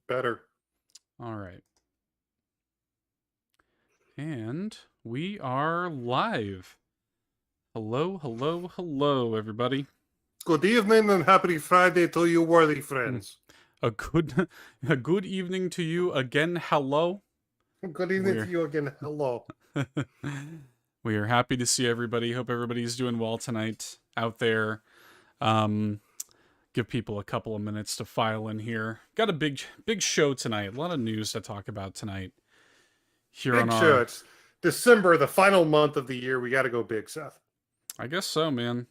Better. All right. And we are live. Hello, hello, hello, everybody. Good evening and happy Friday to you, worthy Hmm. friends. A good a good evening to you again. Hello. Good evening to We're you again. Hello. we are happy to see everybody. Hope everybody's doing well tonight out there. Um Give people a couple of minutes to file in here. Got a big show tonight. A lot of news to talk about tonight here on Big show. our It's December, the final month of the year. We got to go big, Seth. I guess so, man.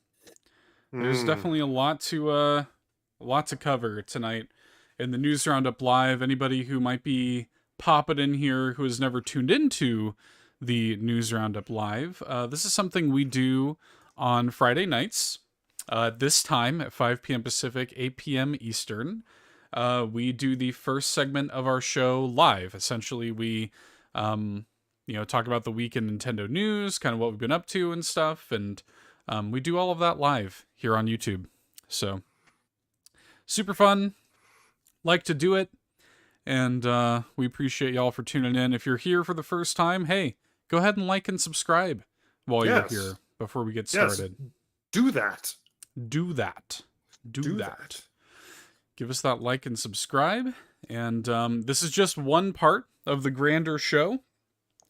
There's Hmm. definitely a lot to cover tonight in the news roundup live. Anybody who might be popping in here who has never tuned into the news roundup live, this is something we do on Friday nights. This time at 5 p.m. Pacific, 8 p.m. Eastern. We do the first segment of our show live. Essentially, we talk about the week in Nintendo news, kind of what we've been up to and stuff, and we do all of that live here on YouTube. So super fun. Like to do it. And we appreciate y'all for tuning in. If you're here for the first time, hey, go ahead and like and subscribe while you're Yes. here before we get Yes. started. Do that. Do that. Do that. That. Give us that like and subscribe. And this is just one part of the grander show.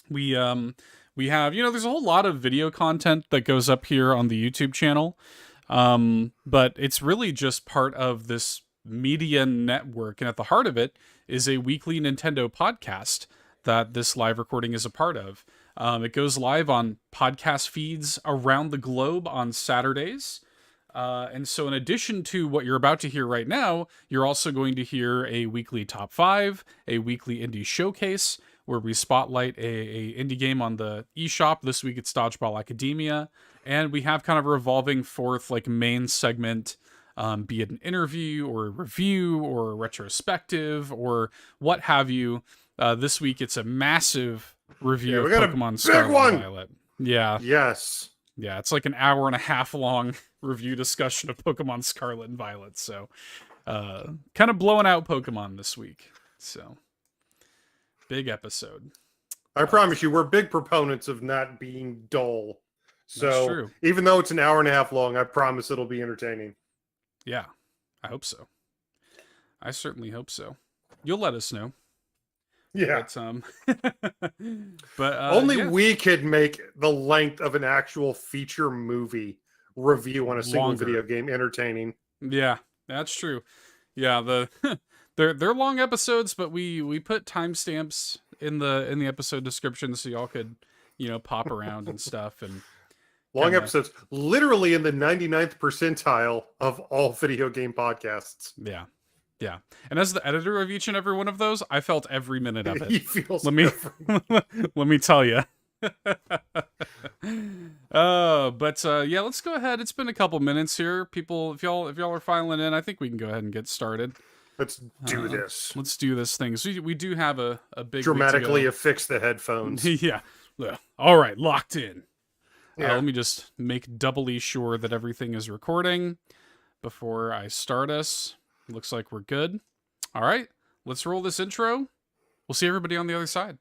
We have, there's a whole lot of video content that goes up here on the YouTube channel. But it's really just part of this media network. And at the heart of it is a weekly Nintendo podcast that this live recording is a part of. It goes live on podcast feeds around the globe on Saturdays. And so, in addition to what you're about to hear right now, you're also going to hear a weekly top 5, a weekly indie showcase, where we spotlight a indie game on the eShop. This week it's Dodgeball Academia. And we have kind of a revolving fourth, like, main segment, be it an interview or a review or a retrospective or what have you. This week it's a massive review Yeah, we of got a Pokemon big Scarlet and one. Violet. Yeah, Yes. yeah, it's like an hour and a half long review discussion of Pokemon Scarlet and Violet. So, kind of blowing out Pokemon this week. So, big episode. I promise you, we're big proponents of not being dull. That's So true. even though it's an hour and a half long, I promise it'll be entertaining. Yeah, I hope so. I certainly hope so. You'll let us know. Yeah. But Only yeah, we could make the length of an actual feature movie review on a single longer. video game entertaining. Yeah, that's true. Yeah, they're long episodes, but we put timestamps in the episode description so y'all could pop around and stuff and Long kinda, episodes, literally in the 99th percentile of all video game podcasts. yeah. Yeah. And as the editor of each and every one of those, I felt every minute of He it. feels Let me let me tell you. But yeah, let's go ahead. It's been a couple minutes here. People, if y'all are filing in, I think we can go ahead and get started. Let's do this. Let's do this thing. So we do have a big Dramatically week affix the headphones. to go. Yeah. All right, locked in. Yeah. Let me just make doubly sure that everything is recording before I start us. Looks like we're good. All right, let's roll this intro. We'll see everybody on the other side.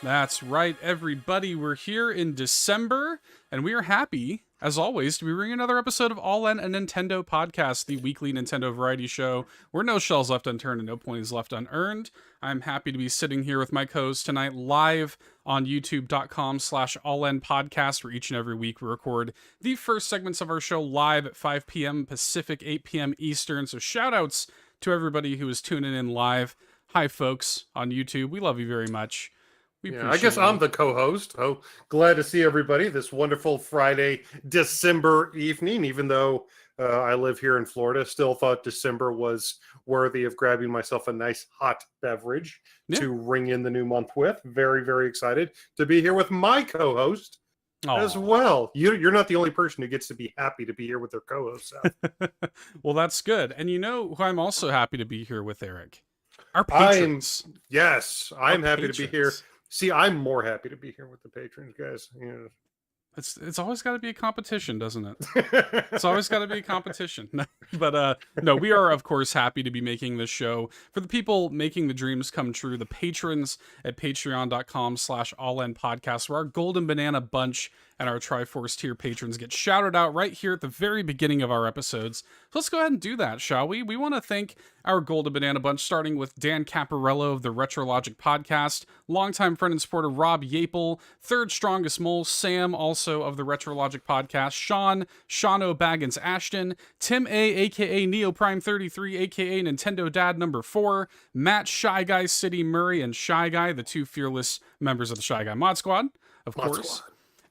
That's right, everybody. We're here in December, and we are happy, as always, to be bringing another episode of All In a Nintendo Podcast, the weekly Nintendo variety show where no shell's left unturned and no point is left unearned. I'm happy to be sitting here with my co-host tonight live on youtube.com/allinpodcast, where each and every week we record the first segments of our show live at 5 p.m. Pacific, 8 p.m. Eastern. So shout outs to everybody who is tuning in live. Hi, folks on YouTube. We love you very much. I guess I'm the co-host. Oh, glad to see everybody this wonderful Friday, December evening. Even though I live here in Florida, still thought December was worthy of grabbing myself a nice hot beverage to ring in the new month with. Very, very excited to be here with my co-host. as Aw. well. You're not the only person who gets to be happy to be here with their co-host, Seth. Well, that's good. And you know who I'm also happy to be here with, Eric? Our I'm patrons. yes, Our I'm happy to be here. patrons. See, I'm more happy to be here with the patrons, guys. It's always got to be a competition, doesn't it? Yeah. It's always got to be a competition. But no, we are of course happy to be making this show for the people making the dreams come true, the patrons at patreon.com/allinpodcast, where our Golden Banana Bunch and our Triforce tier patrons get shouted out right here at the very beginning of our episodes. So let's go ahead and do that, shall we? We want to thank our Golden Banana Bunch, starting with Dan Caparello of the Retrologic Podcast, longtime friend and supporter Rob Yapel, third strongest mole Sam, also of the Retrologic Podcast, Shauno Baggins Ashton, Tim A, aka NeoPrime33, aka Nintendo Dad number 4, Matt Shy Guy City Murray, and Shy Guy, the two fearless members of the Shy Guy Mod Squad, of course.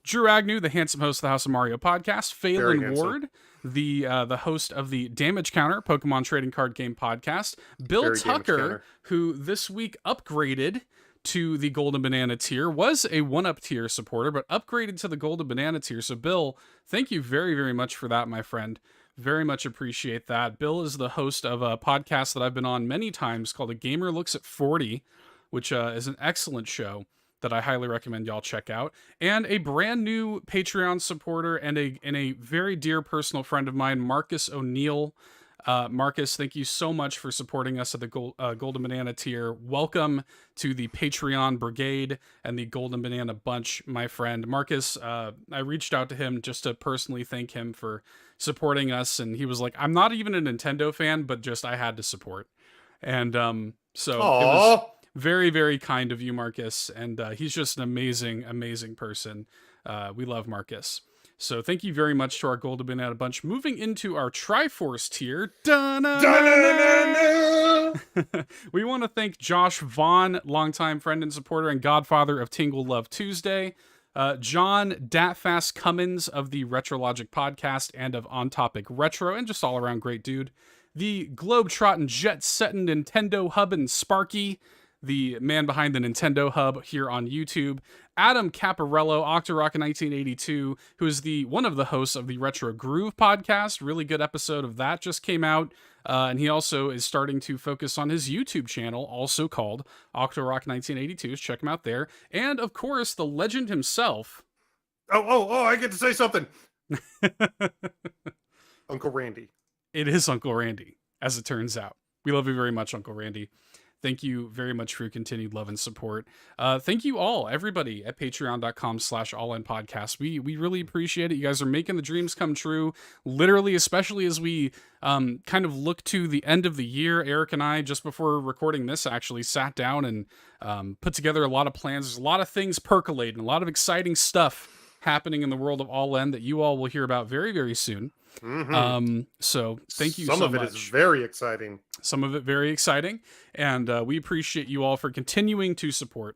Drew Agnew, the handsome host of the House of Mario podcast, Phelan Ward, the host of the Damage Counter Pokemon Trading Card Game podcast, Bill Very Tucker, who this week upgraded to the Golden Banana tier, was a 1-up tier supporter, but upgraded to the Golden Banana tier. So Bill, thank you very, very much for that, my friend. Very much appreciate that. Bill is the host of a podcast that I've been on many times called A Gamer Looks at 40, which is an excellent show that I highly recommend y'all check out, and a brand new Patreon supporter and a very dear personal friend of mine, Marcus O'Neill. Marcus, thank you so much for supporting us at the Golden Banana tier. Welcome to the Patreon brigade and the Golden Banana Bunch, my friend. Marcus, I reached out to him just to personally thank him for supporting us, and he was like, I'm not even a Nintendo fan, but just I had to support. And so Aww. It was very, very kind of you, Marcus, and he's just an amazing, amazing person. We love Marcus. So thank you very much to our Golden Banana Bunch. Moving into our Triforce tier. We want to thank Josh Vaughn, longtime friend and supporter and godfather of Tingle Love Tuesday. John Datfast Cummins of the Retrologic Podcast and of On Topic Retro, and just all around great dude. The Globetrotting Jet-Setting Nintendo Hub and Sparky, the man behind the Nintendo Hub here on YouTube, Adam Caparello, Octorock in 1982, who is one of the hosts of the Retro Groove podcast. Really good episode of that just came out. And he also is starting to focus on his YouTube channel, also called Octorock 1982. Check him out there. And of course, the legend himself. Oh, I get to say something. Uncle Randy. It is Uncle Randy, as it turns out. We love you very much, Uncle Randy. Thank you very much for your continued love and support. Thank you all, everybody at patreon.com/allinpodcast. We really appreciate it. You guys are making the dreams come true, literally, especially as we kind of look to the end of the year. Eric and I, just before recording this, actually sat down and put together a lot of plans. There's a lot of things percolating, a lot of exciting stuff happening in the world of All In that you all will hear about very, very soon. Mm-hmm. So thank you so much. Some of it is very exciting. Some of it very exciting, and we appreciate you all for continuing to support,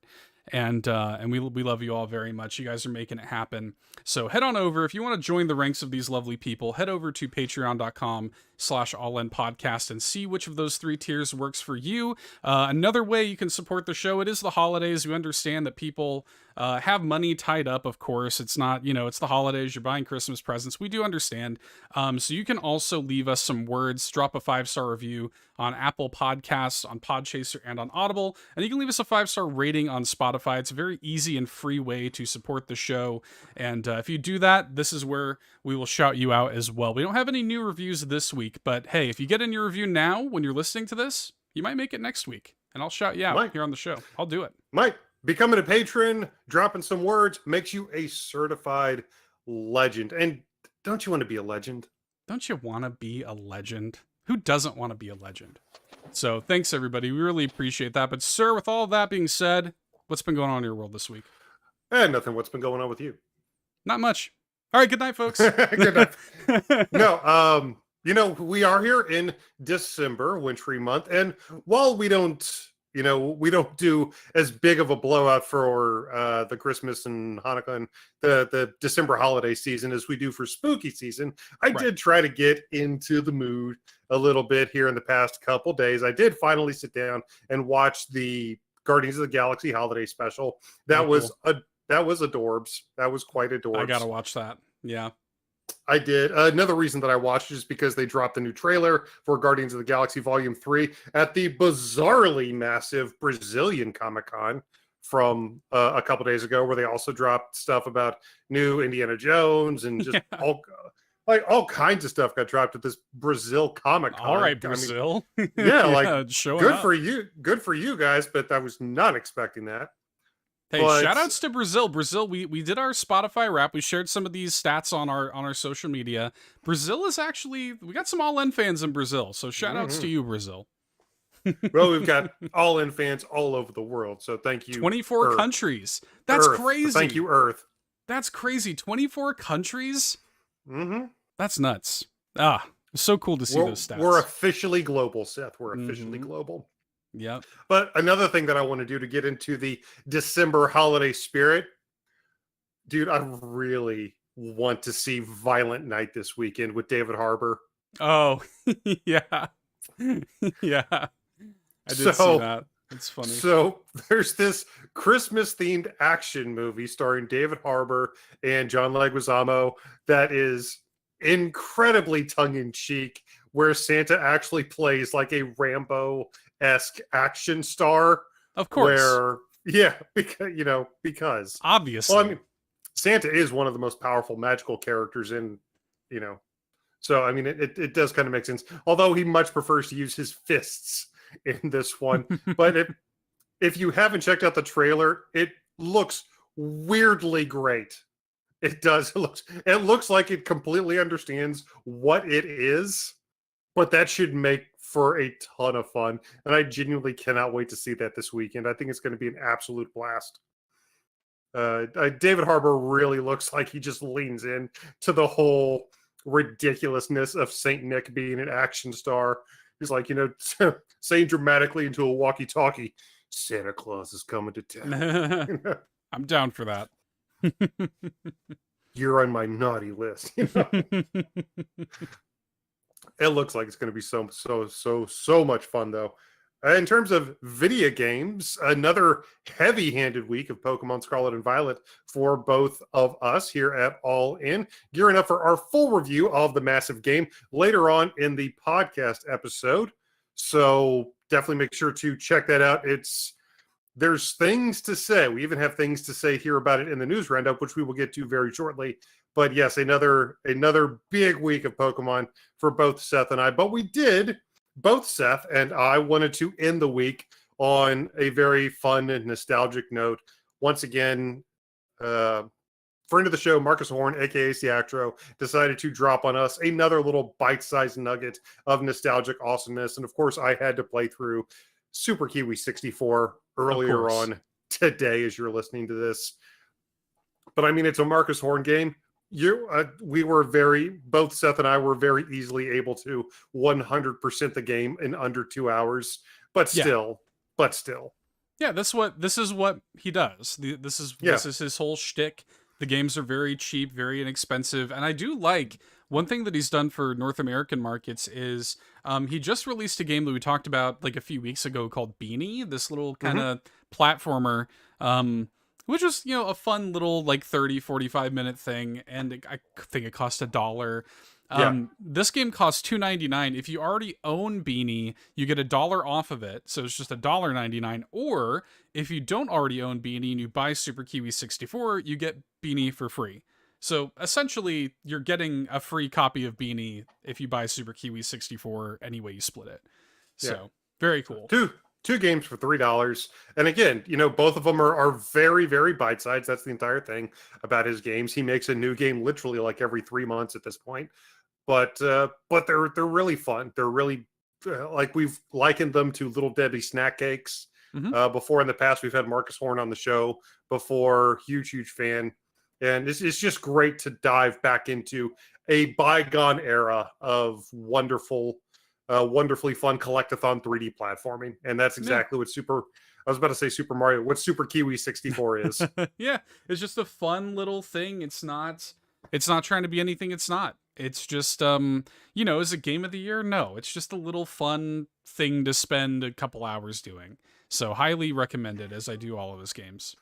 and we love you all very much. You guys are making it happen. So head on over if you want to join the ranks of these lovely people. Head over to patreon.com/allinpodcast and see which of those 3 tiers works for you. Another way you can support the show, it is the holidays. We understand that people have money tied up, of course. It's not, it's the holidays, you're buying Christmas presents. We do understand. So you can also leave us some words, drop a 5-star review on Apple Podcasts, on Podchaser, and on Audible. And you can leave us a 5-star rating on Spotify. It's a very easy and free way to support the show. And if you do that, this is where we will shout you out as well. We don't have any new reviews this week, but hey, if you get in your review now when you're listening to this, you might make it next week. And I'll shout you out here on the show. I'll do it. Mike, becoming a patron, dropping some words, makes you a certified legend. And don't you want to be a legend? Don't you want to be a legend? Who doesn't want to be a legend? So thanks, everybody. We really appreciate that. But, sir, with all that being said, what's been going on in your world this week? Nothing. What's been going on with you? Not much. All right. Good night, folks. Good night. No, we are here in December, wintry month. And while we don't do as big of a blowout for the Christmas and Hanukkah and the December holiday season as we do for spooky season, I did try to get into the mood a little bit here in the past couple days. I did finally sit down and watch the Guardians of the Galaxy holiday special. That was That was adorbs. That was quite I gotta adorbs. watch that. Yeah. I did. Another reason that I watched is because they dropped the new trailer for Guardians of the Galaxy Volume 3 at the bizarrely massive Brazilian Comic Con from a couple days ago, where they also dropped stuff about new Indiana Jones and just Yeah. all kinds of stuff got dropped at this Brazil Comic All Con. right, I mean, Brazil. yeah, like Yeah, showing up. good for you guys, but I was not expecting that. Hey, But shout outs to Brazil. Brazil, we did our Spotify wrap. We shared some of these stats on our social media. Brazil is actually, we got some all in fans in Brazil. So shout outs to mhm. you, Brazil. Well, we've got all in fans all over the world, so thank you, 24 Earth. countries. That's Earth. Thank crazy. you, Earth. That's crazy. 24 countries? Mm-hmm. That's nuts. Ah, it's so cool to see those We're stats. officially global, Seth. We're officially Mm-hmm. global. Yep. But another thing that I want to do to get into the December holiday spirit, dude, I really want to see Violent Night this weekend with David Harbour. Oh, yeah. Yeah. I did see So, that. It's funny. so there's this Christmas themed action movie starring David Harbour and John Leguizamo that is incredibly tongue in cheek, where Santa actually plays like a Rambo-esque action star. Of course. Where, yeah, because Obviously. well, I mean, Santa is one of the most powerful magical characters in, you know, so I mean, it does kind of make sense. Although he much prefers to use his fists in this one. But if you haven't checked out the trailer, it looks weirdly great. It does. It looks like it completely understands what it is, but that should make for a ton of fun. And I genuinely cannot wait to see that this weekend. I think it's going to be an absolute blast. David Harbour really looks like he just leans in to the whole ridiculousness of Saint Nick being an action star. He's like, saying dramatically into a walkie-talkie, Santa Claus is coming to town. I'm down for that. You're on my naughty list. It looks like it's going to be so much fun, though. In terms of video games, another heavy-handed week of Pokemon Scarlet and Violet for both of us here at All In. Gearing up for our full review of the massive game later on in the podcast episode. So definitely make sure to check that out. There's things to say. We even have things to say here about it in the news roundup, which we will get to very shortly. But yes, another big week of Pokemon for both Seth and I. But both Seth and I wanted to end the week on a very fun and nostalgic note. Once again, friend of the show, Marcus Horn, aka Seactro, decided to drop on us another little bite-sized nugget of nostalgic awesomeness. And of course, I had to play through Super Kiwi 64 earlier on today as you're listening to this. But I mean, it's a Marcus Horn game. Both Seth and I were very easily able to 100% the game in under 2 hours, but still. Yeah, this is what he does. This is his whole shtick. The games are very cheap, very inexpensive, and I do like one thing that he's done for North American markets is he just released a game that we talked about like a few weeks ago called Beanie, this little kind of platformer, which was, a fun little like 30-45 minute thing, and I think it cost $1. This game costs $2.99. If you already own Beanie, you get $1 off of it, so it's just $1.99. Or if you don't already own Beanie and you buy Super Kiwi 64, you get Beanie for free. So essentially, you're getting a free copy of Beanie if you buy Super Kiwi 64 any way you split it. So very cool. Two games for $3. And again, both of them are very, very bite-sized. That's the entire thing about his games. He makes a new game literally like every 3 months at this point. But they're really fun. They're really like we've likened them to Little Debbie snack cakes. Before in the past, we've had Marcus Horn on the show before. Huge fan. And it's just great to dive back into a bygone era of wonderfully fun collectathon 3D platforming. And that's exactly what I was about to say Super Mario, what Super Kiwi 64 is. Yeah, it's just a fun little thing. It's not trying to be anything it's not. It's just, is it game of the year? No, it's just a little fun thing to spend a couple hours doing. So highly recommended, as I do all of his games.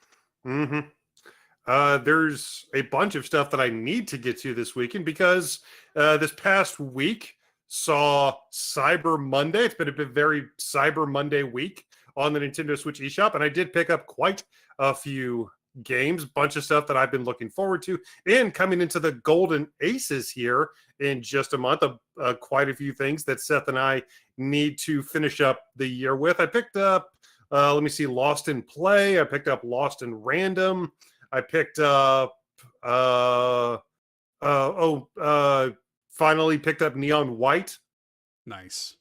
There's a bunch of stuff that I need to get to this weekend because this past week saw Cyber Monday. It's been a very Cyber Monday week on the Nintendo Switch eShop, and I did pick up quite a few games, bunch of stuff that I've been looking forward to, and coming into the Golden Aces here in just a month, quite a few things that Seth and I need to finish up the year with. I picked up, let me see, Lost in Play. I picked up Lost in Random. I picked up, finally picked up Neon White. Nice.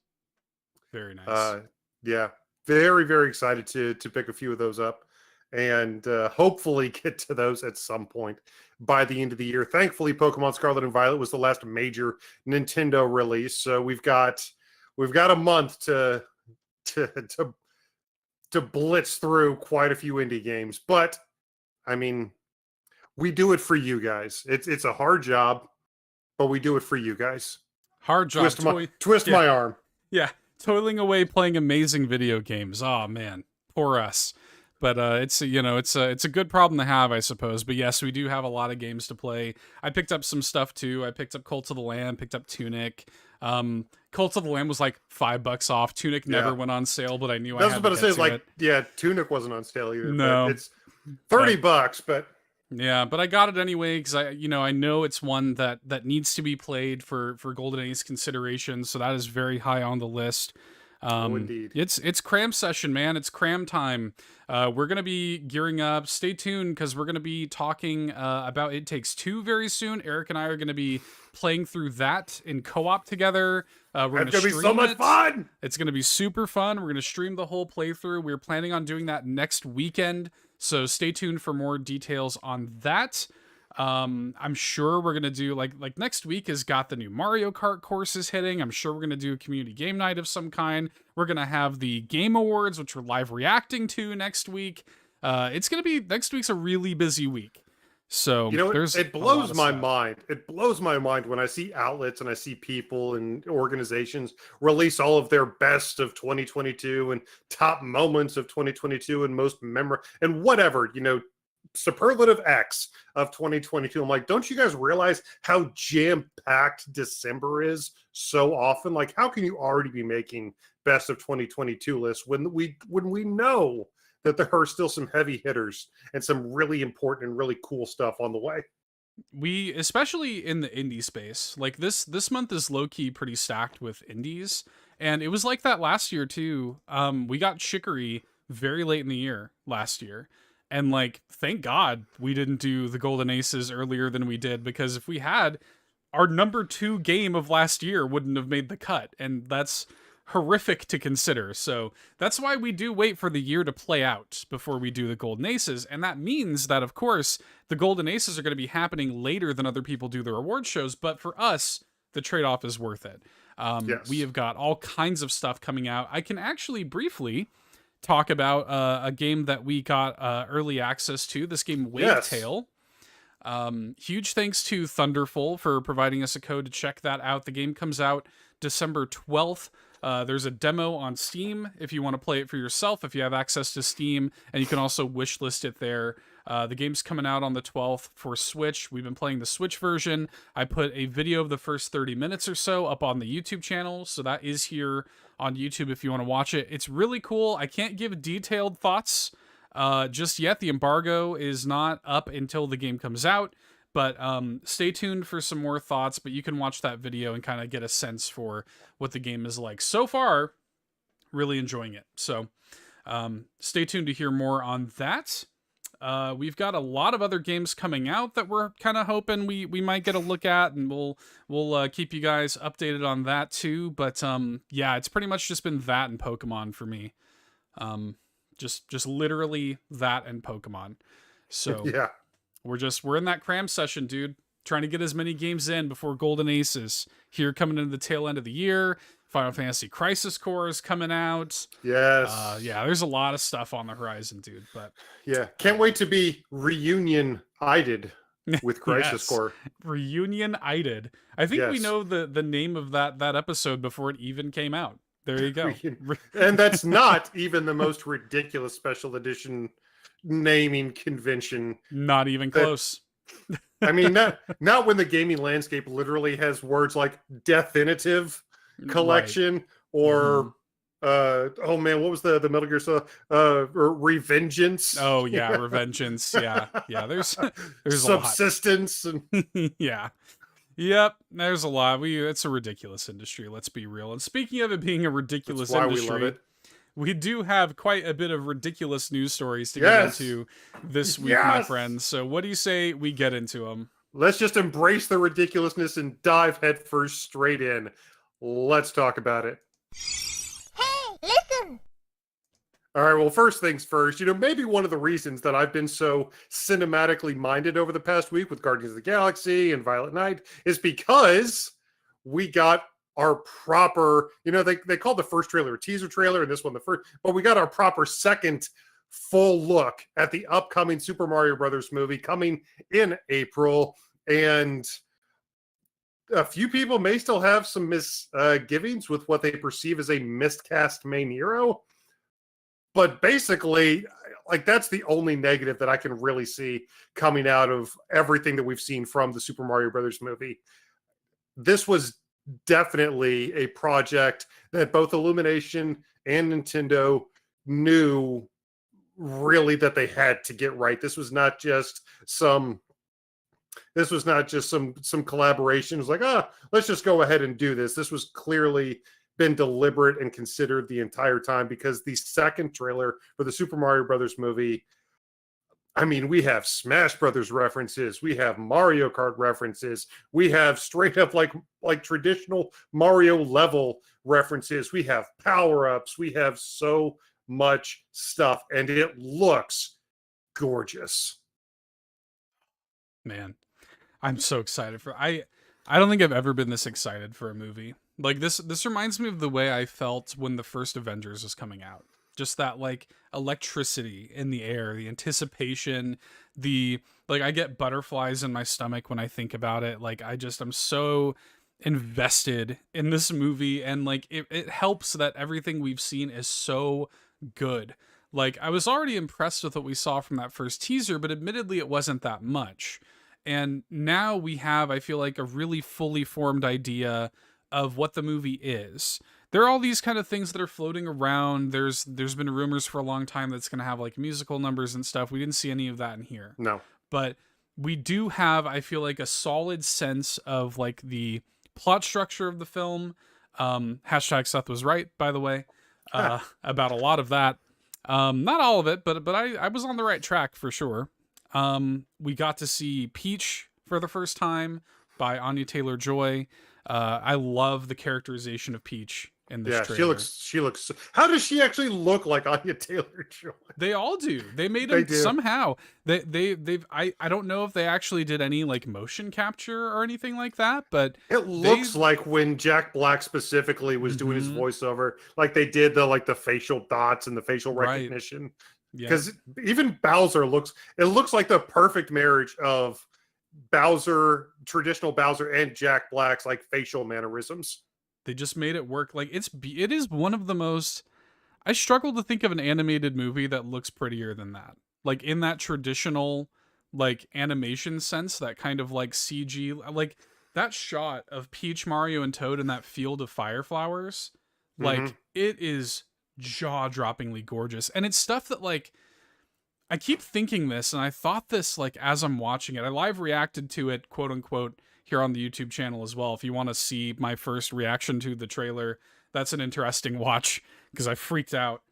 Very nice. Yeah, very, very excited to pick a few of those up and hopefully get to those at some point by the end of the year. Thankfully, Pokemon Scarlet and Violet was the last major Nintendo release, so we've got a month to blitz through quite a few indie games. But I mean, we do it for you guys. It's a hard job, but we do it for you guys. Hard job. Twist my arm. Yeah, toiling away playing amazing video games. Oh man, poor us. But it's a good problem to have, I suppose. But yes, we do have a lot of games to play. I picked up some stuff too. I picked up Cult of the Lamb, picked up Tunic. Cult of the Lamb was like $5 off. Tunic never went on sale, but I knew I had to get to it. Yeah, Tunic wasn't on sale either. No, it's $30, but yeah, but I got it anyway because I know it's one that needs to be played for Golden Ace consideration. So that is very high on the list. Indeed. It's cram session, man. It's cram time. We're gonna be gearing up. Stay tuned because we're gonna be talking about It Takes Two very soon. Eric and I are gonna be playing through that in co-op together. It's gonna be so much fun. It's gonna be super fun. We're gonna stream the whole playthrough. We're planning on doing that next weekend. So stay tuned for more details on that. I'm sure we're gonna do like next week has got the new Mario Kart courses hitting. I'm sure we're gonna do a community game night of some kind. We're gonna have the Game Awards, which we're live reacting to next week. It's gonna be next week's a really busy week. So it blows my mind. It blows my mind when I see outlets and I see people and organizations release all of their best of 2022 and top moments of 2022 and most memorable and whatever, superlative X of 2022. I'm like, don't you guys realize how jam-packed December is so often? Like, how can you already be making best of 2022 lists when we know that there are still some heavy hitters and some really important and really cool stuff on the way? We, especially in the indie space, like this month is low-key pretty stacked with indies, and it was like that last year too. We got Chicory very late in the year last year. And like, thank God we didn't do the Golden Aces earlier than we did, because if we had, our number 2 game of last year wouldn't have made the cut. And that's horrific to consider. So that's why we do wait for the year to play out before we do the Golden Aces. And that means that, of course, the Golden Aces are going to be happening later than other people do their award shows. But for us, the trade-off is worth it. Yes. We have got all kinds of stuff coming out. I can actually briefly talk about a game that we got early access to. This game, Wavetail. Huge thanks to Thunderful for providing us a code to check that out. The game comes out December 12th. There's a demo on Steam if you want to play it for yourself, if you have access to Steam, and you can also wishlist it there. The game's coming out on the 12th for Switch. We've been playing the Switch version. I put a video of the first 30 minutes or so up on the YouTube channel, so that is here on YouTube if you want to watch it. It's really cool. I can't give detailed thoughts just yet. The embargo is not up until the game comes out, but stay tuned for some more thoughts. But you can watch that video and kind of get a sense for what the game is like. So far, really enjoying it. So stay tuned to hear more on that. We've got a lot of other games coming out that we're kind of hoping we might get a look at, and we'll keep you guys updated on that too. But yeah, it's pretty much just been that and Pokemon for me. Just literally that and Pokemon. So yeah, we're in that cram session, dude. Trying to get as many games in before Golden Aces here coming into the tail end of the year. Final Fantasy Crisis Core is coming out. Yes. Yeah, there's a lot of stuff on the horizon, dude. But yeah, can't wait to be reunion-ited with Crisis Core. Reunion-ited. I think we know the name of that episode before it even came out. There you go. And that's not even the most ridiculous special edition naming convention. Not even That, close. I mean, not when the gaming landscape literally has words like definitive Right. collection or oh man, what was the Metal Gear Solid Revengeance? Oh yeah, Revengeance. Yeah. There's a lot. Subsistence and Yeah. Yep. There's a lot. It's a ridiculous industry. Let's be real. And speaking of it being a that's ridiculous why we love industry, it. we do have quite a bit of ridiculous news stories to get Yes. into this week, my friends. So what do you say we get into them? Let's just embrace the ridiculousness and dive headfirst straight in. Let's talk about it. Hey, listen! All right, well, first things first, maybe one of the reasons that I've been so cinematically minded over the past week with Guardians of the Galaxy and Violet Knight is because we got our proper, they called the first trailer a teaser trailer and this one the first, but we got our proper second full look at the upcoming Super Mario Brothers movie coming in April. And a few people may still have some misgivings with what they perceive as a miscast main hero. But basically, like, that's the only negative that I can really see coming out of everything that we've seen from the Super Mario Brothers movie. This was definitely a project that both Illumination and Nintendo knew really that they had to get right. This was not just some collaboration. It was like, let's just go ahead and do this. This was clearly been deliberate and considered the entire time, because the second trailer for the Super Mario Brothers movie, I mean, we have Smash Brothers references, we have Mario Kart references, we have straight up like traditional Mario level references, we have power-ups, we have so much stuff, and it looks gorgeous. Man, I'm so excited for I don't think I've ever been this excited for a movie. Like this reminds me of the way I felt when the first Avengers was coming out. Just that like electricity in the air, the anticipation, I get butterflies in my stomach when I think about it. Like I'm so invested in this movie, and like it helps that everything we've seen is so good. Like I was already impressed with what we saw from that first teaser, but admittedly it wasn't that much. And now we have, I feel like, a really fully formed idea of what the movie is. There are all these kind of things that are floating around. There's been rumors for a long time that's going to have like musical numbers and stuff. We didn't see any of that in here. No. But we do have, I feel like, a solid sense of like the plot structure of the film. Hashtag Seth was right, by the way, about a lot of that. Not all of it, but I was on the right track for sure. We got to see Peach for the first time by Anya Taylor-Joy. I love the characterization of Peach in this trailer. She looks. How does she actually look like Anya Taylor-Joy? They all do. They made them somehow. I don't know if they actually did any like motion capture or anything like that, but it looks like when Jack Black specifically was doing his voiceover, like they did the facial dots and the facial recognition. Because even Bowser looks like the perfect marriage of traditional Bowser, and Jack Black's like facial mannerisms. They just made it work. Like it is one of the most. I struggle to think of an animated movie that looks prettier than that. Like in that traditional like animation sense, that kind of like CG, like that shot of Peach, Mario, and Toad in that field of fire flowers. Like it is jaw-droppingly gorgeous, and it's stuff that like I keep thinking this, and I thought this like as I'm watching it. I live reacted to it, quote unquote, here on the YouTube channel as well. If you want to see my first reaction to the trailer, that's an interesting watch because I freaked out.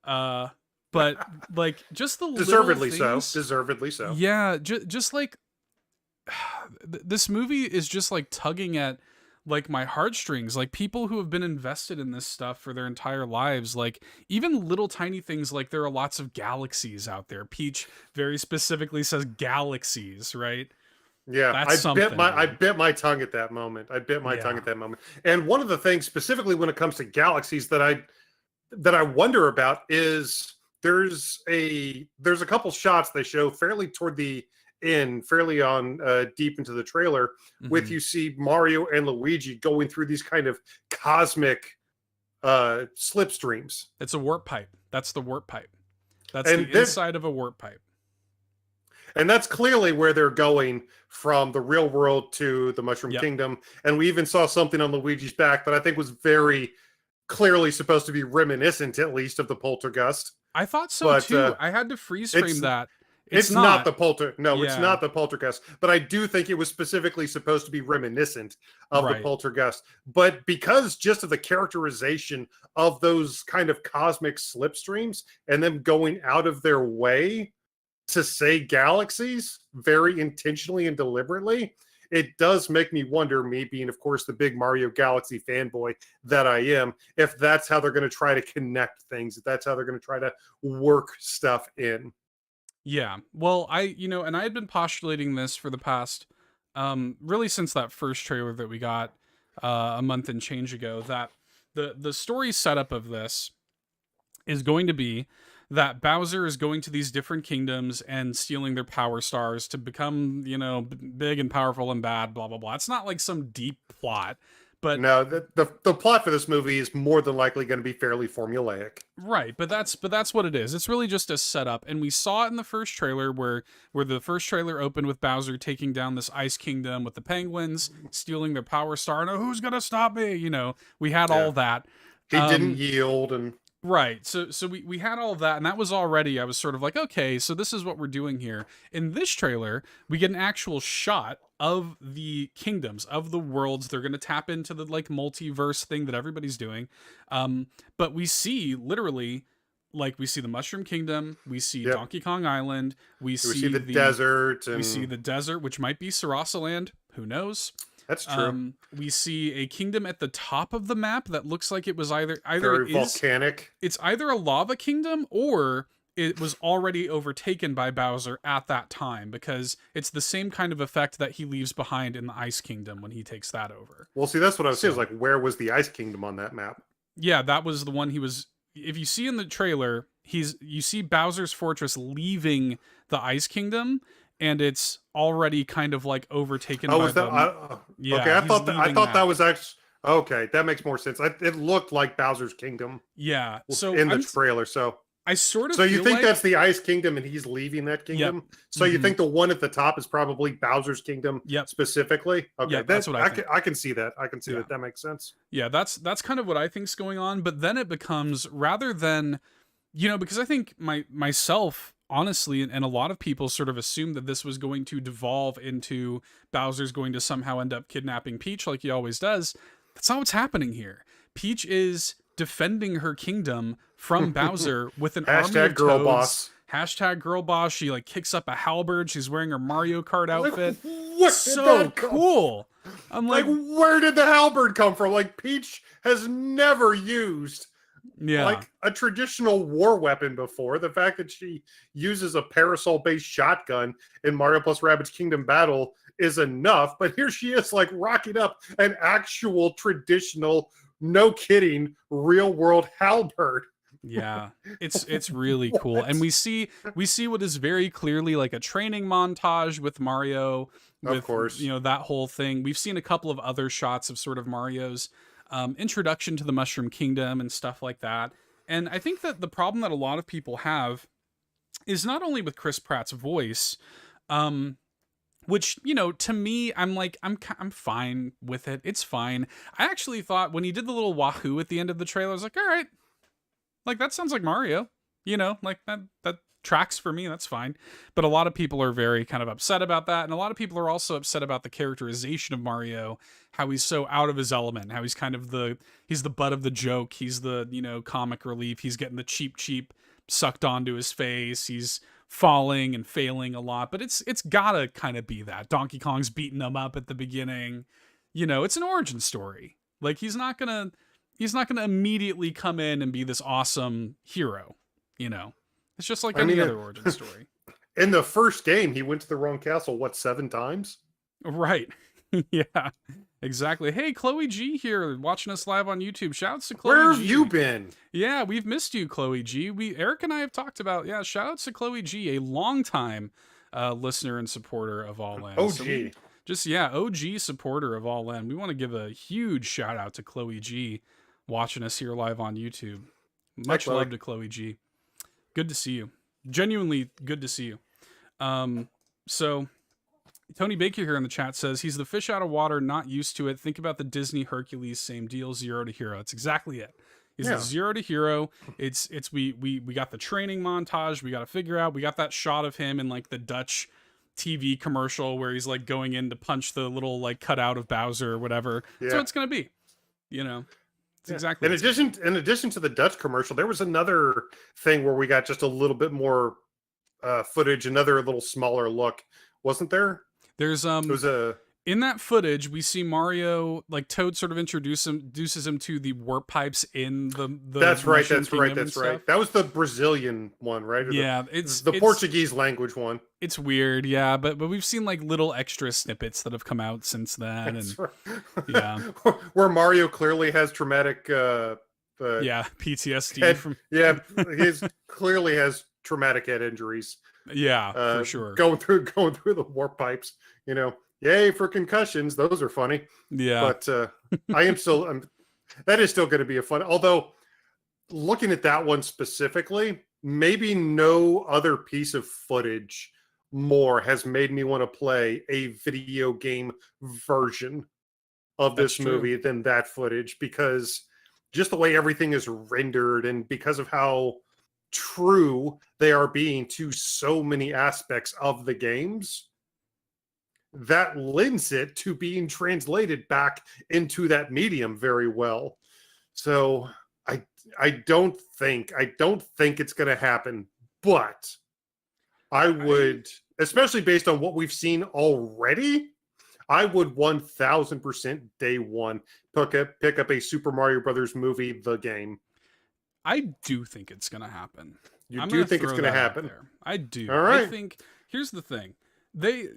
But like just the deservedly things, deservedly so. Yeah, just like this movie is just like tugging at like my heartstrings. Like people who have been invested in this stuff for their entire lives, like even little tiny things, like there are lots of galaxies out there. Peach very specifically says galaxies, right? Yeah, that's I bit my tongue at that moment. And one of the things specifically when it comes to galaxies that I wonder about is there's a couple shots they show fairly toward the end, fairly on deep into the trailer, with you see Mario and Luigi going through these kind of cosmic slipstreams. It's a warp pipe. That's the warp pipe. That's the inside of a warp pipe. And that's clearly where they're going from the real world to the Mushroom Yep. Kingdom. And we even saw something on Luigi's back that I think was very clearly supposed to be reminiscent, at least, of the Poltergust. I thought so But too. I had to freeze frame that. it's not the it's Yeah. not the Poltergust. But I do think it was specifically supposed to be reminiscent of the Right. Poltergust. But because just of the characterization of those kind of cosmic slipstreams and them going out of their way to say galaxies very intentionally and deliberately, it does make me wonder, me being, of course, the big Mario Galaxy fanboy that I am, if that's how they're going to try to connect things, if that's how they're going to try to work stuff in. Yeah. Well, and I had been postulating this for the past, really since that first trailer that we got a month and change ago, that the story setup of this is going to be that Bowser is going to these different kingdoms and stealing their power stars to become, big and powerful and bad, blah, blah, blah. It's not like some deep plot, but No, the plot for this movie is more than likely going to be fairly formulaic. right, but that's what it is. It's really just a setup, and we saw it in the first trailer where the first trailer opened with Bowser taking down this ice kingdom with the penguins, stealing their power star, and who's gonna stop me? We had all that. He didn't yield, and right. So we had all of that, and that was already, I was sort of like, okay, so this is what we're doing here. In this trailer, we get an actual shot of the kingdoms, of the worlds. They're gonna tap into the like multiverse thing that everybody's doing. But we see literally, like, we see the Mushroom Kingdom, we see Donkey Kong Island, we see the desert, and we see the desert, which might be Sarasaland, who knows. That's true. We see a kingdom at the top of the map that looks like it was either very volcanic. It's either a lava kingdom or it was already overtaken by Bowser at that time, because it's the same kind of effect that he leaves behind in the Ice Kingdom when he takes that over. Well, see, that's what I was saying. Is like, where was the Ice Kingdom on that map? Yeah, that was the one he was. If you see in the trailer, you see Bowser's fortress leaving the Ice Kingdom, and it's already kind of like overtaken by was that? yeah, okay, I thought that was actually okay. That makes more sense. It looked like Bowser's Kingdom. Yeah, so in the trailer, so I sort of. So you think that's the Ice Kingdom, and he's leaving that kingdom? Yep. So you think the one at the top is probably Bowser's Kingdom? Yep. Specifically. Okay, yep, that's what I think. I can see that. I can see that. That makes sense. Yeah, that's kind of what I think's going on. But then it becomes, rather than, because I think myself, honestly, and a lot of people sort of assumed that this was going to devolve into Bowser's going to somehow end up kidnapping Peach like he always does. That's not what's happening here. Peach is defending her kingdom from Bowser with an army of girl toads. boss. Hashtag girl boss. She like kicks up a halberd. She's wearing her Mario Kart outfit. What? So cool. I'm like, where did the halberd come from? Like, Peach has never used like a traditional war weapon before. The fact that she uses a parasol-based shotgun in Mario plus Rabbids Kingdom Battle is enough. But here she is, like, rocking up an actual traditional, no kidding, real world halberd. Yeah, it's really cool. And we see what is very clearly like a training montage with Mario, with, of course, that whole thing. We've seen a couple of other shots of sort of Mario's introduction to the Mushroom Kingdom and stuff like that. And I think that the problem that a lot of people have is not only with Chris Pratt's voice, which, to me, I'm like, I'm fine with it. It's fine. I actually thought when he did the little wahoo at the end of the trailer, I was like, all right, like, that sounds like Mario, like that tracks for me. That's fine. But a lot of people are very kind of upset about that. And a lot of people are also upset about the characterization of Mario, how he's so out of his element, how he's kind of he's the butt of the joke. He's the, comic relief. He's getting the cheap sucked onto his face. He's falling and failing a lot, but it's gotta kind of be that. Donkey Kong's beating him up at the beginning. It's an origin story. Like, he's not gonna immediately come in and be this awesome hero. It's just like any other origin story. In the first game, he went to the wrong castle, 7 times? Right. Yeah, exactly. Hey, Chloe G here, watching us live on YouTube. Shouts to Chloe G. Where have you been? Yeah, we've missed you, Chloe G. Eric and I have talked about, shout outs to Chloe G, a longtime listener and supporter of All In. OG. OG supporter of All In. We want to give a huge shout out to Chloe G watching us here live on YouTube. Much love to Chloe G. Good to see you. Genuinely good to see you. So Tony Baker here in the chat says he's the fish out of water, not used to it. Think about the Disney Hercules, same deal, 0 to hero. That's exactly it. He's the 0 to hero. It's we got the training montage. We got to figure out. We got that shot of him in like the Dutch TV commercial where he's like going in to punch the little like cutout of Bowser or whatever. Yeah. So it's gonna be, it's exactly. In addition to the Dutch commercial, there was another thing where we got just a little bit more footage, another little smaller look, wasn't there? There's it was in that footage we see Mario, like Toad sort of introduces him to the warp pipes in the That's right. That was the Brazilian one, right? Yeah, it's the Portuguese language one. It's weird, yeah, but we've seen like little extra snippets that have come out since then, and yeah, where Mario clearly has traumatic PTSD he clearly has traumatic head injuries. Yeah, for sure. Going through the warp pipes, yay for concussions. Those are funny. Yeah. But that is still going to be a fun, although looking at that one specifically, maybe no other piece of footage more has made me want to play a video game version of this movie than that footage, because just the way everything is rendered and because of how true they are being to so many aspects of the games, that lends it to being translated back into that medium very well. So I don't think it's going to happen, but I would, especially based on what we've seen already, I would 1000% day one pick up a Super Mario Brothers movie, the game. I do think it's going to happen. You do think it's going to happen? I do. All right. I think, here's the thing. They,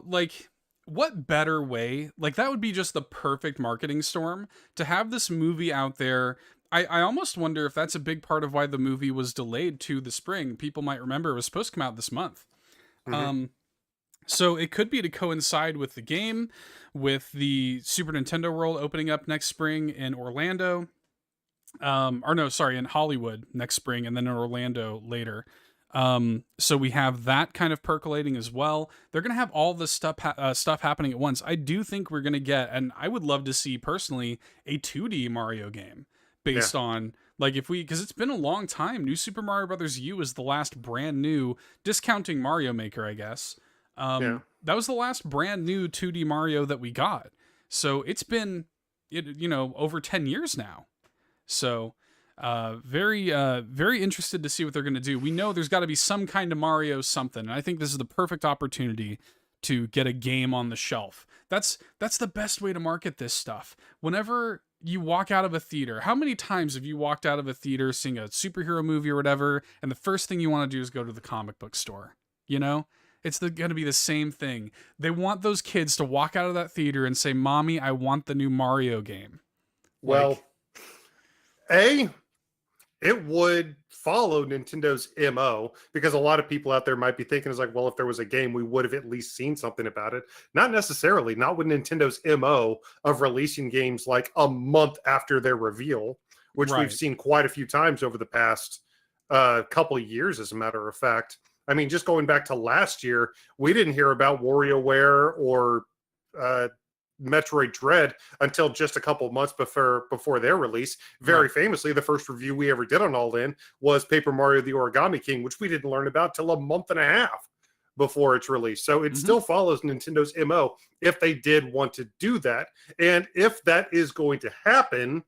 like, what better way? Like, that would be just the perfect marketing storm to have this movie out there. I almost wonder if that's a big part of why the movie was delayed to the spring. People might remember it was supposed to come out this month. Mm-hmm. So it could be to coincide with the game, with the Super Nintendo World opening up next spring in Orlando. In Hollywood next spring, and then in Orlando later. So we have that kind of percolating as well. They're going to have all this stuff happening at once. I do think we're going to get, and I would love to see personally, a 2D Mario game based on, like, because it's been a long time. New Super Mario Brothers U is the last brand new, discounting Mario Maker, I guess. That was the last brand new 2D Mario that we got. So it's been, over 10 years now. So, very interested to see what they're going to do. We know there's got to be some kind of Mario something, and I think this is the perfect opportunity to get a game on the shelf. That's the best way to market this stuff. Whenever you walk out of a theater, how many times have you walked out of a theater seeing a superhero movie or whatever, and the first thing you want to do is go to the comic book store? It's going to be the same thing. They want those kids to walk out of that theater and say, "Mommy, I want the new Mario game." Well, it would follow Nintendo's MO, because a lot of people out there might be thinking, well, if there was a game, we would have at least seen something about it. Not necessarily, not with Nintendo's MO of releasing games like a month after their reveal, which we've seen quite a few times over the past couple of years, as a matter of fact. I mean, just going back to last year, we didn't hear about WarioWare or Metroid Dread until just a couple of months before their release. Very famously, the first review we ever did on All In was Paper Mario the Origami King, which we didn't learn about till a month and a half before its release. So it still follows Nintendo's MO if they did want to do that. And if that is going to happen,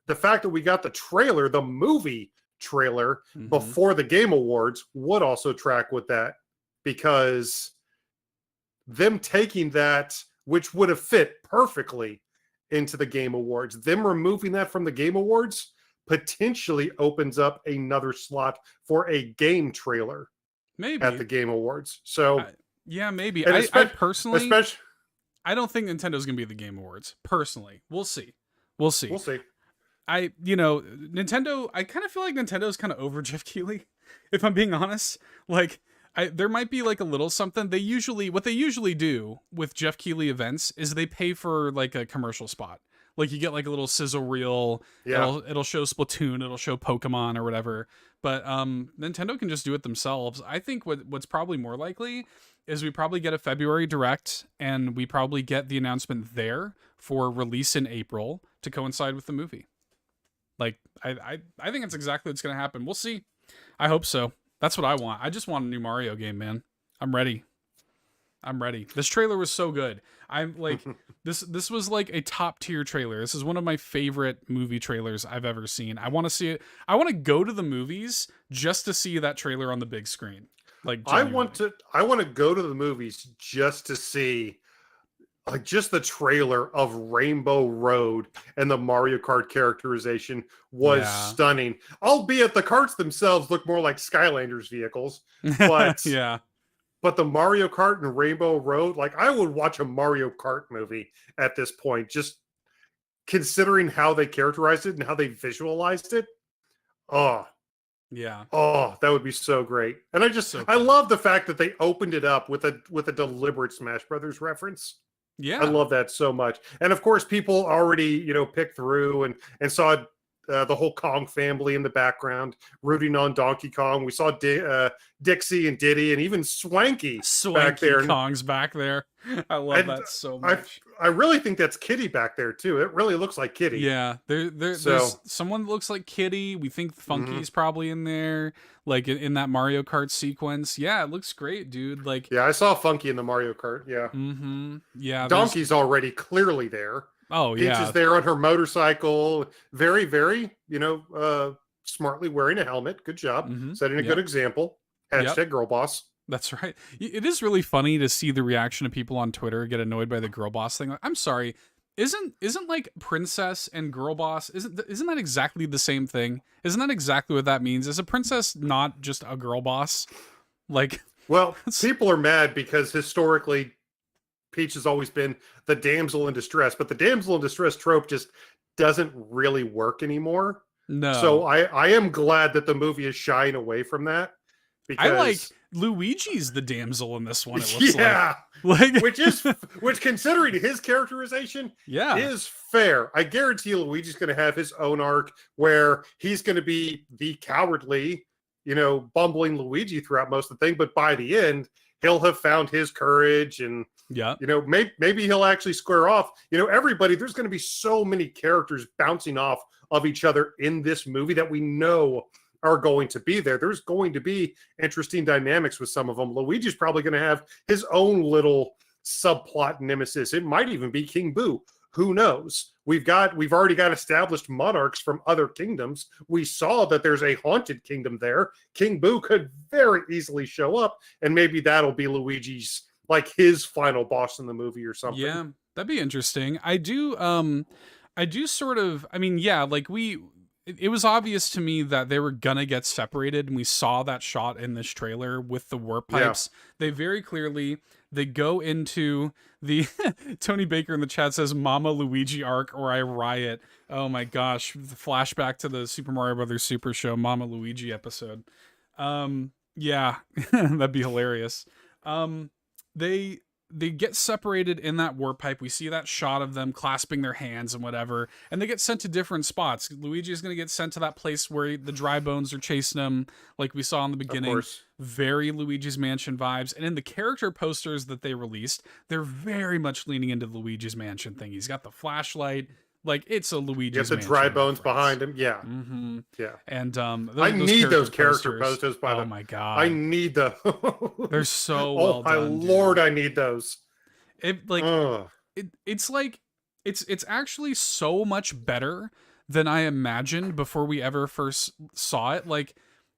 the fact that we got the trailer, the movie trailer, before the Game Awards would also track with that, because them taking that, which would have fit perfectly into the Game Awards, them removing that from the Game Awards potentially opens up another slot for a game trailer maybe at the Game Awards. So maybe. I personally, I don't think Nintendo's going to be at the Game Awards. Personally, we'll see. Nintendo, I kind of feel like Nintendo's kind of over Jeff Keighley, if I'm being honest. Like, there might be like a little something. What they usually do with Jeff Keighley events is they pay for like a commercial spot. Like, you get like a little sizzle reel. It'll show Splatoon, it'll show Pokemon or whatever. But Nintendo can just do it themselves. I think what's probably more likely is we probably get a February direct, and we probably get the announcement there for release in April to coincide with the movie. Like, I think it's exactly what's going to happen. We'll see. I hope so. That's what I want. I just want a new Mario game, man. I'm ready. This trailer was so good. I'm like, this was like a top tier trailer. This is one of my favorite movie trailers I've ever seen. I want to see it. I want to go to the movies just to see that trailer on the big screen. Like, genuinely. I want to go to the movies just to see like just the trailer of Rainbow Road and the Mario Kart characterization was stunning. Albeit the karts themselves look more like Skylanders vehicles, but yeah. But the Mario Kart and Rainbow Road, like I would watch a Mario Kart movie at this point, just considering how they characterized it and how they visualized it. Oh, yeah. Oh, that would be so great. And I love the fact that they opened it up with a deliberate Smash Brothers reference. Yeah. I love that so much. And of course, people already, picked through and saw the whole Kong family in the background rooting on Donkey Kong. We saw Dixie and Diddy and even Swanky back there. Kong's back there. I love that so much. I really think that's Kitty back there too. It really looks like Kitty. Yeah, there's someone that looks like Kitty. We think Funky's probably in there, like in that Mario Kart sequence. Yeah, it looks great, dude. Like, yeah, I saw Funky in the Mario Kart. Yeah, yeah. Donkey's already clearly there. Oh, Peach is there on her motorcycle, very, very, smartly wearing a helmet. Good job, setting a good example. Hashtag girl boss. That's right. It is really funny to see the reaction of people on Twitter get annoyed by the girl boss thing. Like, I'm sorry, isn't like princess and girl boss isn't that exactly the same thing? Isn't that exactly what that means? Is a princess not just a girl boss? Like, well, people are mad because historically Peach has always been the damsel in distress, but the damsel in distress trope just doesn't really work anymore. No. So I am glad that the movie is shying away from that. Because I like Luigi's the damsel in this one. It looks like which considering his characterization, is fair. I guarantee Luigi's going to have his own arc where he's going to be the cowardly, bumbling Luigi throughout most of the thing, but by the end, he'll have found his courage and maybe he'll actually square off. Everybody. There's going to be so many characters bouncing off of each other in this movie that we know are going to be there. There's going to be interesting dynamics with some of them. Luigi's probably going to have his own little subplot nemesis. It might even be King Boo. Who knows? We've already got established monarchs from other kingdoms. We saw that there's a haunted kingdom there. King Boo could very easily show up, and maybe that'll be Luigi's, like, his final boss in the movie or something. Yeah, that'd be interesting. I do sort of, like it was obvious to me that they were gonna get separated, and we saw that shot in this trailer with the warp pipes. They very clearly go into the Tony Baker in the chat says Mama Luigi arc or I riot. Oh my gosh, the flashback to the Super Mario Brothers Super Show Mama Luigi episode. Yeah, that'd be hilarious. They get separated in that warp pipe. We see that shot of them clasping their hands and whatever, and they get sent to different spots. Luigi is going to get sent to that place where the dry bones are chasing him, like we saw in the beginning. Of course. Very Luigi's Mansion vibes. And in the character posters that they released, they're very much leaning into the Luigi's Mansion thing. He's got the flashlight. Like, it's a Luigi's Mansion. The dry bones behind him. Yeah. Yeah. And I need those character posters, by the way. Oh my God. I need those. They're so well done. Oh my Lord, I need those. It's actually so much better than I imagined before we ever first saw it. Like,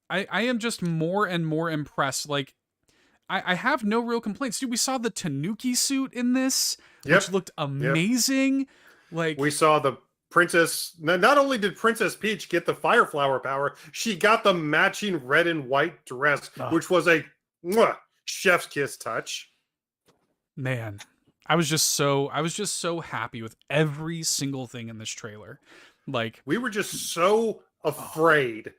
I am just more and more impressed. Like, I have no real complaints. Dude, we saw the Tanuki suit in this, which looked amazing. Yep. Like, we saw the princess. Not only did Princess Peach get the fire flower power, she got the matching red and white dress, which was a chef's kiss touch. Man, I was just so happy with every single thing in this trailer. Like, we were just so afraid.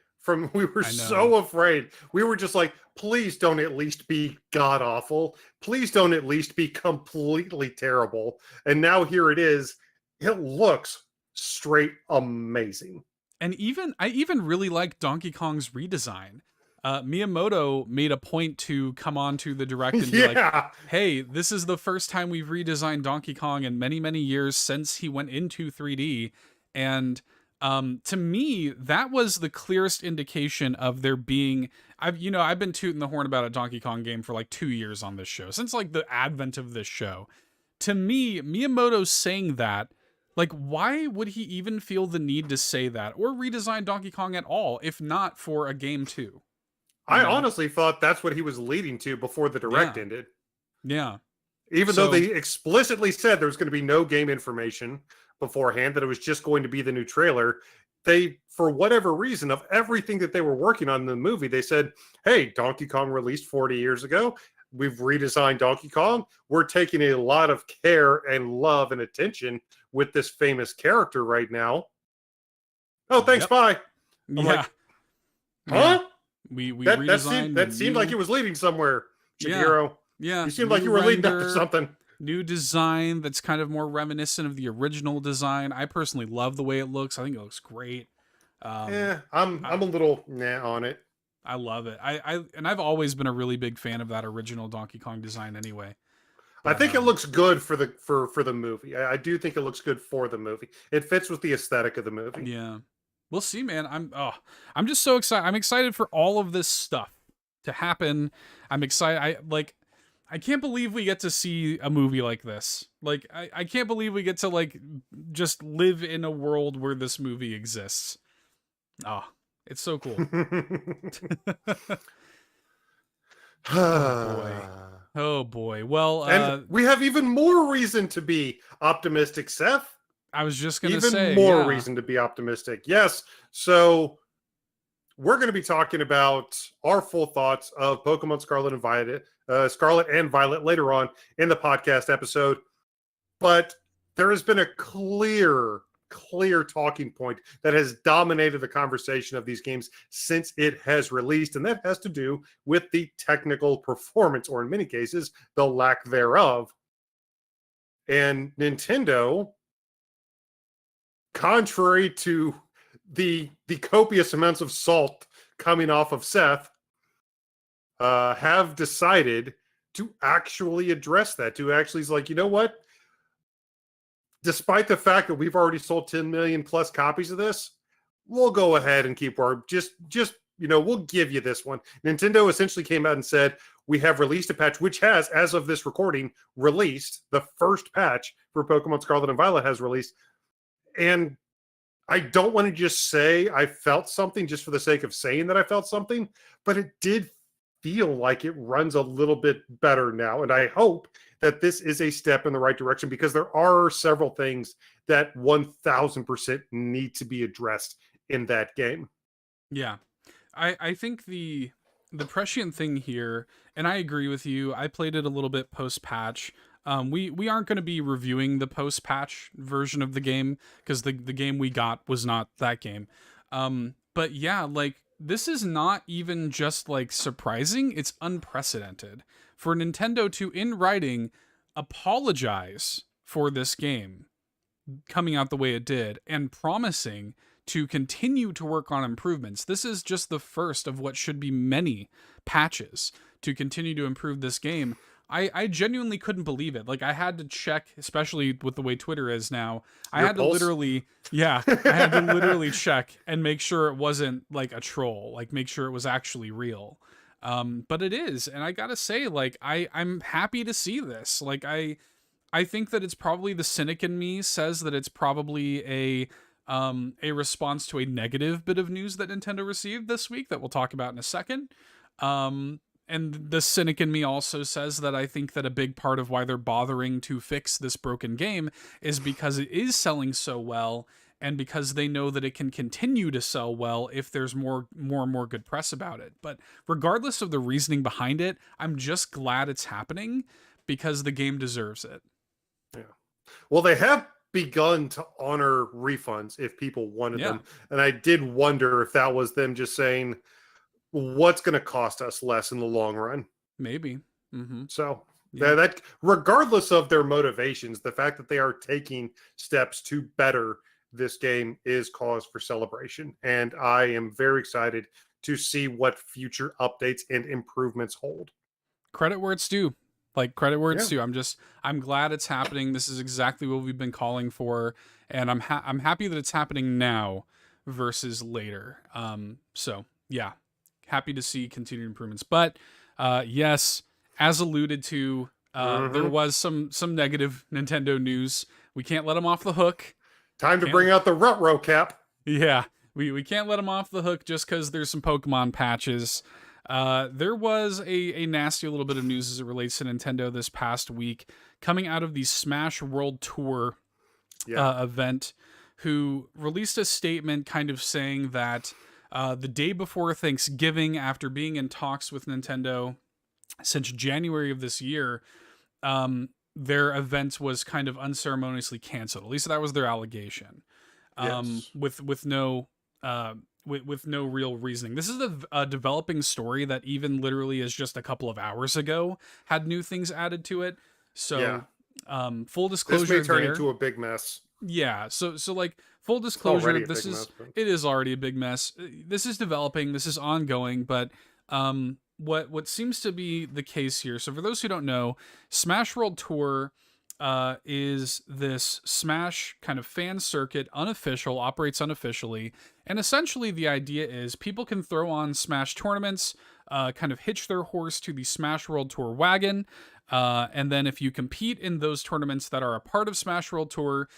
We were so afraid. We were just like, please don't at least be god awful. Please don't at least be completely terrible. And now here it is. It looks straight amazing. And I even really like Donkey Kong's redesign. Miyamoto made a point to come on to the direct and be like, Yeah. hey, this is the first time we've redesigned Donkey Kong in many, many years since he went into 3D. And to me, that was the clearest indication of there being. I've been tooting the horn about a Donkey Kong game for like 2 years on this show, since like the advent of this show. To me, Miyamoto saying that, like, why would he even feel the need to say that or redesign Donkey Kong at all, if not for a game 2? I honestly thought that's what he was leading to before the direct Yeah. ended. Yeah. Even though they explicitly said there was going to be no game information beforehand, that it was just going to be the new trailer. They, for whatever reason, of everything that they were working on in the movie, they said, hey, Donkey Kong released 40 years ago. We've redesigned Donkey Kong. We're taking a lot of care and love and attention with this famous character right now. Oh, thanks, Yep. bye. I'm Yeah. like, Yeah. huh? We That redesigned. seemed like it was leading somewhere, Yeah. Shapiro. Yeah. You seemed like you were leading up to something. New design that's kind of more reminiscent of the original design. I personally love the way it looks. I think it looks great. Yeah, I'm a little on it. I love it. And I've always been a really big fan of that original Donkey Kong design anyway. I think it looks good for the movie. I do think it looks good for the movie. It fits with the aesthetic of the movie. Yeah. We'll see, man. I'm just so excited. I'm excited for all of this stuff to happen. I'm excited. I can't believe we get to see a movie like this. Like, I can't believe we get to, like, just live in a world where this movie exists. Oh, it's so cool. Oh, boy. Oh, boy. Well, and we have even more reason to be optimistic, Seth. I was just going to say. Even more reason to be optimistic. Yes. So we're going to be talking about our full thoughts of Pokemon Scarlet and Violet later on in the podcast episode. But there has been a clear talking point that has dominated the conversation of these games since it has released, and that has to do with the technical performance, or in many cases, the lack thereof. And Nintendo, contrary to the copious amounts of salt coming off of Seth, have decided to actually address that. To actually is like, you know what? Despite the fact that we've already sold 10 million plus copies of this, we'll go ahead and keep our we'll give you this one. Nintendo essentially came out and said, we have released a patch, which has, as of this recording, released. The first patch for Pokemon Scarlet and Violet has released. And I don't want to just say I felt something just for the sake of saying that I felt something, but it did feel like it runs a little bit better now. And I hope that this is a step in the right direction, because there are several things that 1000% need to be addressed in that game. Yeah. I think the prescient thing here, and I agree with you, I played it a little bit post-patch. We aren't going to be reviewing the post-patch version of the game, because the game we got was not that game. But yeah, like, this is not even just, like, surprising, it's unprecedented. For Nintendo to, in writing, apologize for this game coming out the way it did, and promising to continue to work on improvements. This is just the first of what should be many patches to continue to improve this game. I genuinely couldn't believe it. Like, I had to check, especially with the way Twitter is now. I had to literally check and make sure it wasn't like a troll, like make sure it was actually real. But it is, and I gotta say, like, I'm happy to see this. Like, I think that it's probably the cynic in me says that it's probably a response to a negative bit of news that Nintendo received this week that we'll talk about in a second. And the cynic in me also says that I think that a big part of why they're bothering to fix this broken game is because it is selling so well, and because they know that it can continue to sell well if there's more and more good press about it. But regardless of the reasoning behind it, I'm just glad it's happening, because the game deserves it. Yeah. Well, they have begun to honor refunds if people wanted them. And I did wonder if that was them just saying, what's going to cost us less in the long run? Maybe. Mm-hmm. So that regardless of their motivations, the fact that they are taking steps to better this game is cause for celebration. And I am very excited to see what future updates and improvements hold. Credit where it's due. Like, credit where it's Yeah. due. I'm glad it's happening. This is exactly what we've been calling for, and I'm happy that it's happening now versus later. So yeah, happy to see continued improvements. But yes, as alluded to, there was some negative Nintendo news. We can't let them off the hook. Time to Can't- bring out the Rut-Row cap. Yeah, we can't let them off the hook just because there's some Pokemon patches. There was a nasty little bit of news as it relates to Nintendo this past week coming out of the Smash World Tour event, who released a statement kind of saying that the day before Thanksgiving, after being in talks with Nintendo since January of this year, their event was kind of unceremoniously canceled. At least that was their allegation. With no with no real reasoning. This is a developing story that even literally is just a couple of hours ago had new things added to it. So full disclosure, this may turn into a big mess. Yeah, so like full disclosure, this is it is already a big mess. This is developing, this is ongoing, but what seems to be the case here. So for those who don't know, Smash World Tour is this Smash kind of fan circuit, unofficial, operates unofficially, and essentially the idea is people can throw on Smash tournaments, kind of hitch their horse to the Smash World Tour wagon, and then if you compete in those tournaments that are a part of Smash World Tour,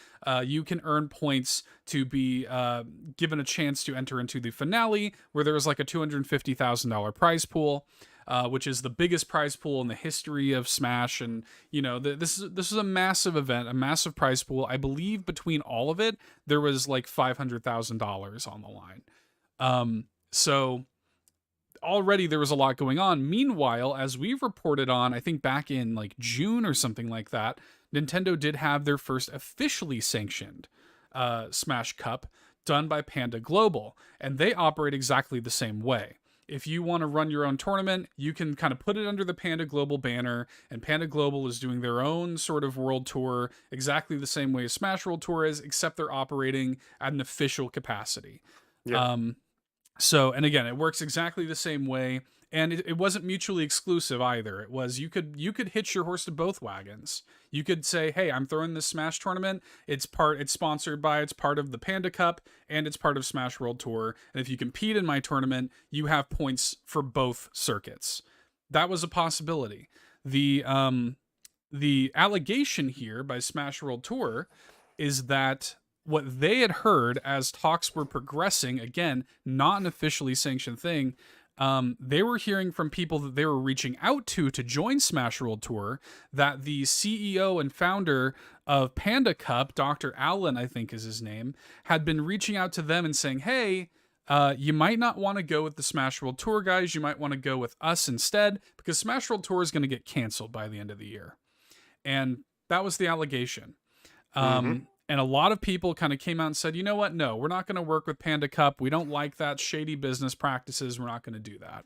you can earn points to be given a chance to enter into the finale, where there is like a $250,000 prize pool. Which is the biggest prize pool in the history of Smash, and this is a massive event, a massive prize pool. I believe between all of it, there was like $500,000 on the line. So already there was a lot going on. Meanwhile, as we've reported on, I think back in like June or something like that, Nintendo did have their first officially sanctioned Smash Cup done by Panda Global, and they operate exactly the same way. If you want to run your own tournament, you can kind of put it under the Panda Global banner, and Panda Global is doing their own sort of world tour exactly the same way as Smash World Tour is, except they're operating at an official capacity. Yeah. So, and again, it works exactly the same way, and it wasn't mutually exclusive either. It was you could hitch your horse to both wagons. You could say, "Hey, I'm throwing this Smash tournament. It's sponsored by, it's part of the Panda Cup, and it's part of Smash World Tour. And if you compete in my tournament, you have points for both circuits." That was a possibility. The allegation here by Smash World Tour is that what they had heard as talks were progressing, again, not an officially sanctioned thing, they were hearing from people that they were reaching out to join Smash World Tour, that the CEO and founder of Panda Cup, Dr. Allen, I think is his name, had been reaching out to them and saying, "Hey, you might not want to go with the Smash World Tour guys, you might want to go with us instead, because Smash World Tour is going to get canceled by the end of the year." And that was the allegation. And a lot of people kind of came out and said, "You know what? No, we're not going to work with Panda Cup. We don't like that shady business practices. We're not going to do that."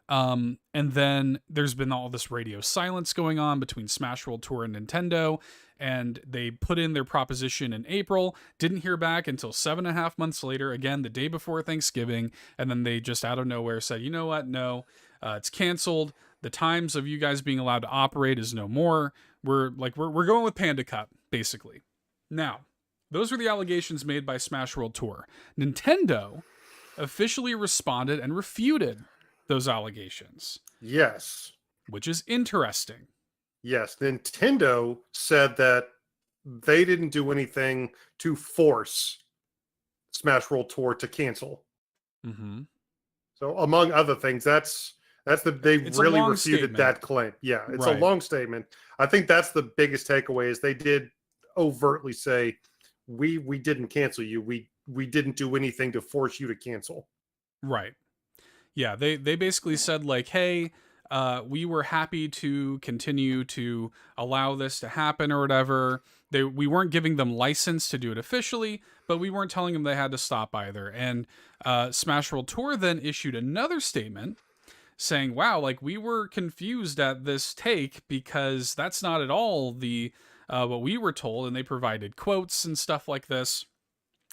And then there's been all this radio silence going on between Smash World Tour and Nintendo, and they put in their proposition in April, didn't hear back until 7.5 months later, again, the day before Thanksgiving, and then they just out of nowhere said, "You know what? No, it's canceled. The times of you guys being allowed to operate is no more. We're going with Panda Cup, basically." Now, those were the allegations made by Smash World Tour. Nintendo officially responded and refuted those allegations. Yes. Which is interesting. Yes. Nintendo said that they didn't do anything to force Smash World Tour to cancel. Mm-hmm. So, among other things, it's really refuted statement. that claim. Yeah, it's Right. a long statement. I think that's the biggest takeaway is they did overtly say, we didn't cancel you. We didn't do anything to force you to cancel. Right. Yeah, they basically said like, "Hey, we were happy to continue to allow this to happen or whatever." We weren't giving them license to do it officially, but we weren't telling them they had to stop either. And Smash World Tour then issued another statement saying, "Wow, like we were confused at this take because that's not at all the what we were told," and they provided quotes and stuff like this.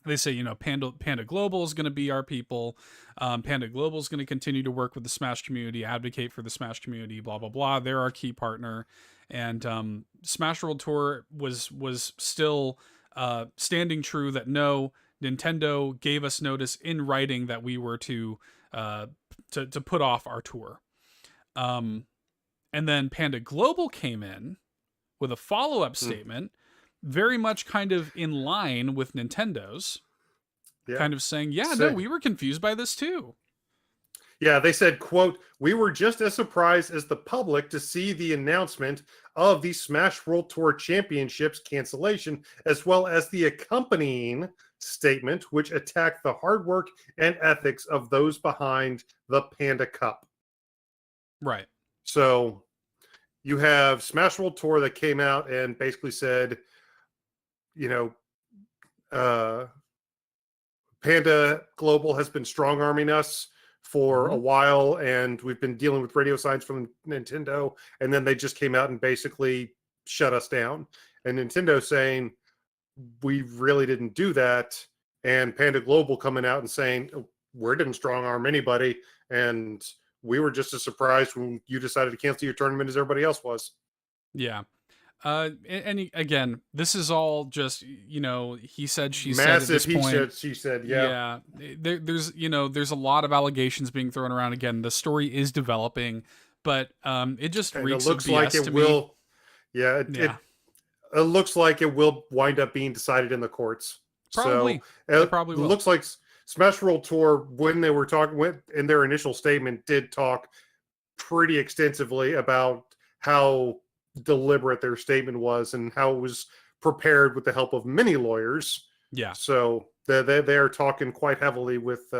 They say, Panda Global is going to be our people. Panda Global is going to continue to work with the Smash community, advocate for the Smash community, blah blah blah. They're our key partner, and Smash World Tour was still standing true that no, Nintendo gave us notice in writing that we were to put off our tour. And then Panda Global came in with a follow-up statement, very much kind of in line with Nintendo's, kind of saying, no, we were confused by this too. Yeah, they said, quote, "We were just as surprised as the public to see the announcement of the Smash World Tour Championships cancellation, as well as the accompanying statement, which attacked the hard work and ethics of those behind the Panda Cup." Right. So you have Smash World Tour that came out and basically said, Panda Global has been strong-arming us for a while, and we've been dealing with radio signs from Nintendo, and then they just came out and basically shut us down. And Nintendo saying, we really didn't do that, and Panda Global coming out and saying, we didn't strong-arm anybody, and we were just as surprised when you decided to cancel your tournament as everybody else was. Yeah. And again, this is all just, he said, she Massive said at this he point. said, she said, yeah. There's a lot of allegations being thrown around. Again, the story is developing, but it just reeks of BS to me. Yeah, it looks like it will wind up being decided in the courts. Probably. So it probably will. Looks like Smash World Tour, when they were talking in their initial statement, did talk pretty extensively about how deliberate their statement was and how it was prepared with the help of many lawyers. Yeah. So they are talking quite heavily with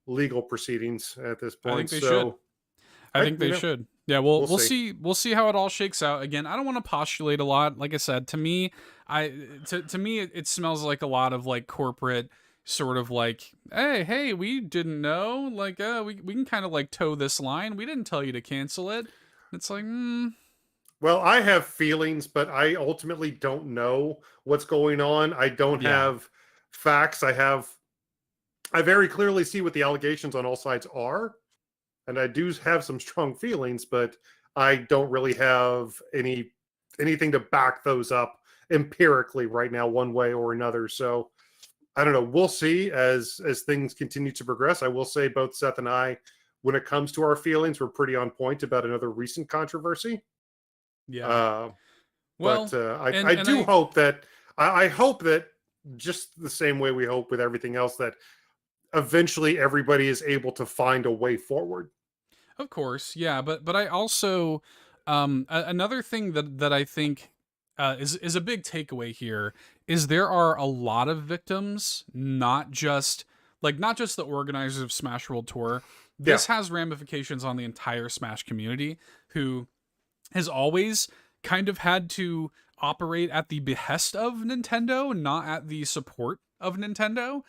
legal proceedings at this point. I think they should. I think they should. Yeah, we'll see. We'll see how it all shakes out. Again, I don't want to postulate a lot. Like I said, to me, it smells like a lot of like corporate sort of like, hey, we didn't know. Like, we can kind of like toe this line. We didn't tell you to cancel it. It's like, Well, I have feelings, but I ultimately don't know what's going on. I don't have facts. I very clearly see what the allegations on all sides are, and I do have some strong feelings, but I don't really have anything to back those up empirically right now, one way or another. So I don't know. We'll see as things continue to progress. I will say both Seth and I, when it comes to our feelings, we're pretty on point about another recent controversy. Yeah. I hope that just the same way we hope with everything else, that eventually everybody is able to find a way forward. Of course, yeah, but I also another thing that I think is a big takeaway here is there are a lot of victims, not just the organizers of Smash World Tour. This has ramifications on the entire Smash community, who has always kind of had to operate at the behest of Nintendo, not at the support of Nintendo.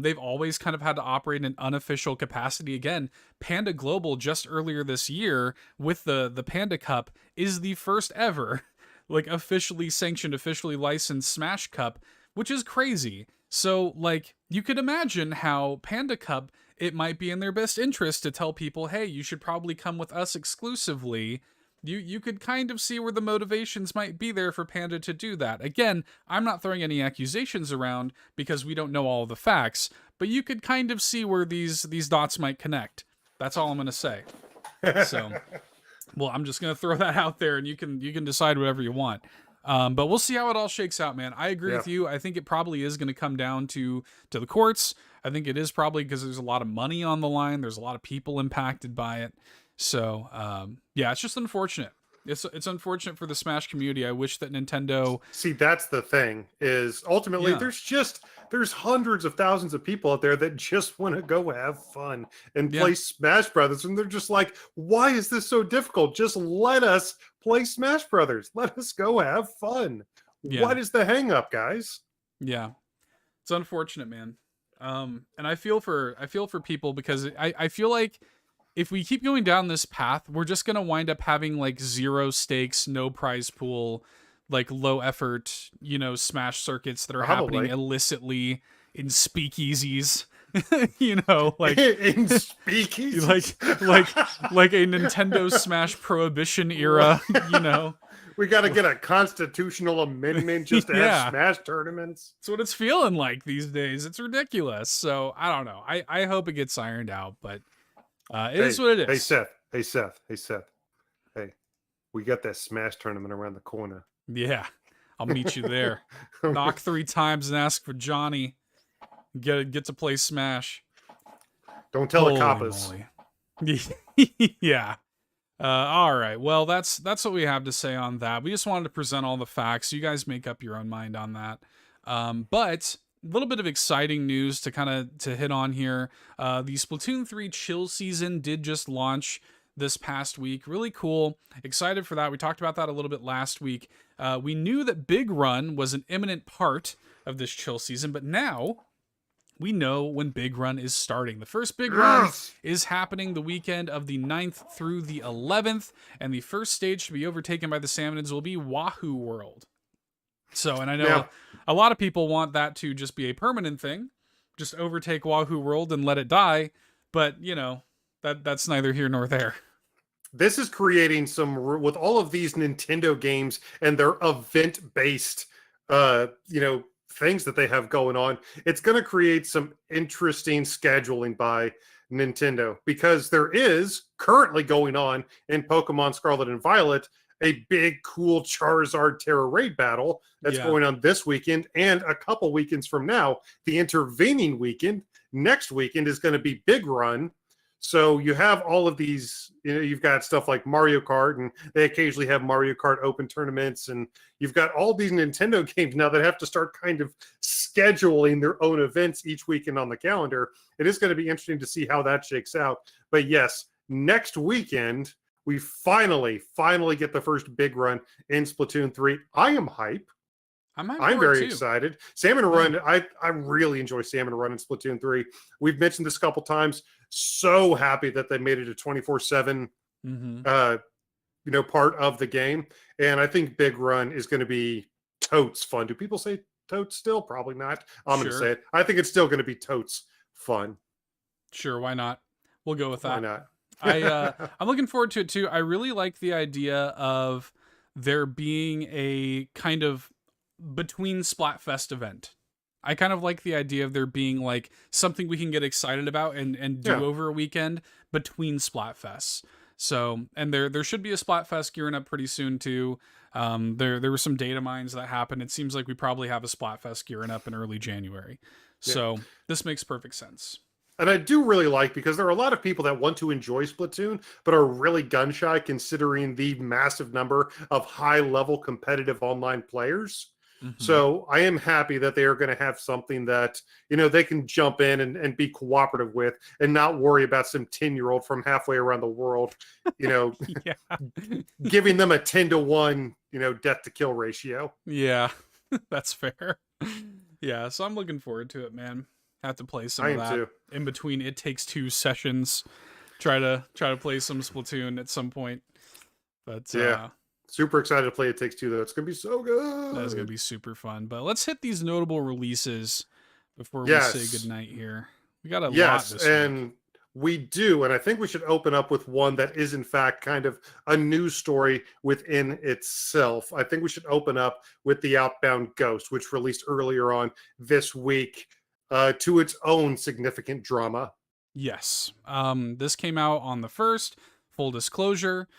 They've always kind of had to operate in an unofficial capacity. Again, Panda Global just earlier this year with the Panda Cup is the first ever like officially sanctioned, officially licensed Smash Cup, which is crazy. So like you could imagine how Panda Cup, it might be in their best interest to tell people, hey, you should probably come with us exclusively. You could kind of see where the motivations might be there for Panda to do that. Again, I'm not throwing any accusations around because we don't know all of the facts, but you could kind of see where these dots might connect. That's all I'm going to say. So, well, I'm just going to throw that out there, and you can decide whatever you want. But we'll see how it all shakes out, man. I agree with you. I think it probably is going to come down to the courts. I think it is probably because there's a lot of money on the line. There's a lot of people impacted by it. So, yeah, it's just unfortunate. It's unfortunate for the Smash community. I wish that Nintendo... See, that's the thing, is ultimately there's hundreds of thousands of people out there that just want to go have fun and play Smash Brothers. And they're just like, why is this so difficult? Just let us play Smash Brothers. Let us go have fun. Yeah. What is the hang up, guys? Yeah. It's unfortunate, man. And I feel for people because I feel like if we keep going down this path, we're just going to wind up having like zero stakes, no prize pool, like low effort, Smash circuits that are happening illicitly in speakeasies. You know, like in speakeasy, like a Nintendo Smash Prohibition era, you know. we got to get a constitutional amendment just to Yeah. have Smash tournaments. That's what it's feeling like these days. It's ridiculous. So I don't know. I hope it gets ironed out, but it is what it is. Hey Seth. Hey, we got that Smash tournament around the corner. Yeah. I'll meet you there. Knock 3 times and ask for Johnny. Get to play Smash. Don't tell the Holy coppers. moly. Yeah. All right. Well, that's what we have to say on that. We just wanted to present all the facts. You guys make up your own mind on that. But a little bit of exciting news to hit on here. The Splatoon 3 chill season did just launch this past week. Really cool. Excited for that. We talked about that a little bit last week. We knew that Big Run was an imminent part of this chill season, but now we know when Big Run is starting. The first Big Run is happening the weekend of the 9th through the 11th, and the first stage to be overtaken by the Salmonids will be Wahoo World. So, and I know a lot of people want that to just be a permanent thing, just overtake Wahoo World and let it die, but, you know, that's neither here nor there. This is creating with all of these Nintendo games and their event-based, things that they have going on. It's going to create some interesting scheduling by Nintendo, because there is currently going on in Pokemon Scarlet and Violet a big, cool Charizard Terra Raid battle that's going on this weekend, and a couple weekends from now, the intervening weekend, next weekend, is going to be Big Run. So you have all of these, you've got stuff like Mario Kart, and they occasionally have Mario Kart Open tournaments, and you've got all these Nintendo games now that have to start kind of scheduling their own events each weekend on the calendar. It is going to be interesting to see how that shakes out. But yes, next weekend, we finally get the first Big Run in Splatoon 3. I am hype. I'm very excited. Salmon Run, I really enjoy Salmon Run in Splatoon 3. We've mentioned this a couple times. So happy that they made it a 24/7 part of the game. And I think Big Run is going to be totes fun. Do people say totes still? Probably not. I'm going to say it. I think it's still going to be totes fun. Sure, why not? We'll go with that. Why not? I'm looking forward to it too. I really like the idea of there being a kind of between Splatfest event. I kind of like the idea of there being like something we can get excited about and do over a weekend between Splatfests. So, and there should be a Splatfest gearing up pretty soon too. There were some data mines that happened. It seems like we probably have a Splatfest gearing up in early January. So this makes perfect sense. And I do really like, because there are a lot of people that want to enjoy Splatoon, but are really gun shy considering the massive number of high-level competitive online players. So I am happy that they are going to have something that, they can jump in and be cooperative with, and not worry about some 10-year-old from halfway around the world, giving them a 10-to-1, death to kill ratio. Yeah, that's fair. Yeah, so I'm looking forward to it, man. Have to play some of that too. In between It Takes Two sessions. Try to play some Splatoon at some point. But super excited to play It Takes Two, though. It's gonna be so good. That's gonna be super fun. But let's hit these notable releases before we say goodnight here. We got a lot this week. We do, and I think we should open up with one that is in fact kind of a news story within itself. I think we should open up with the Outbound Ghost, which released earlier on this week. To its own significant drama. Yes. This came out on the 1st. Full disclosure,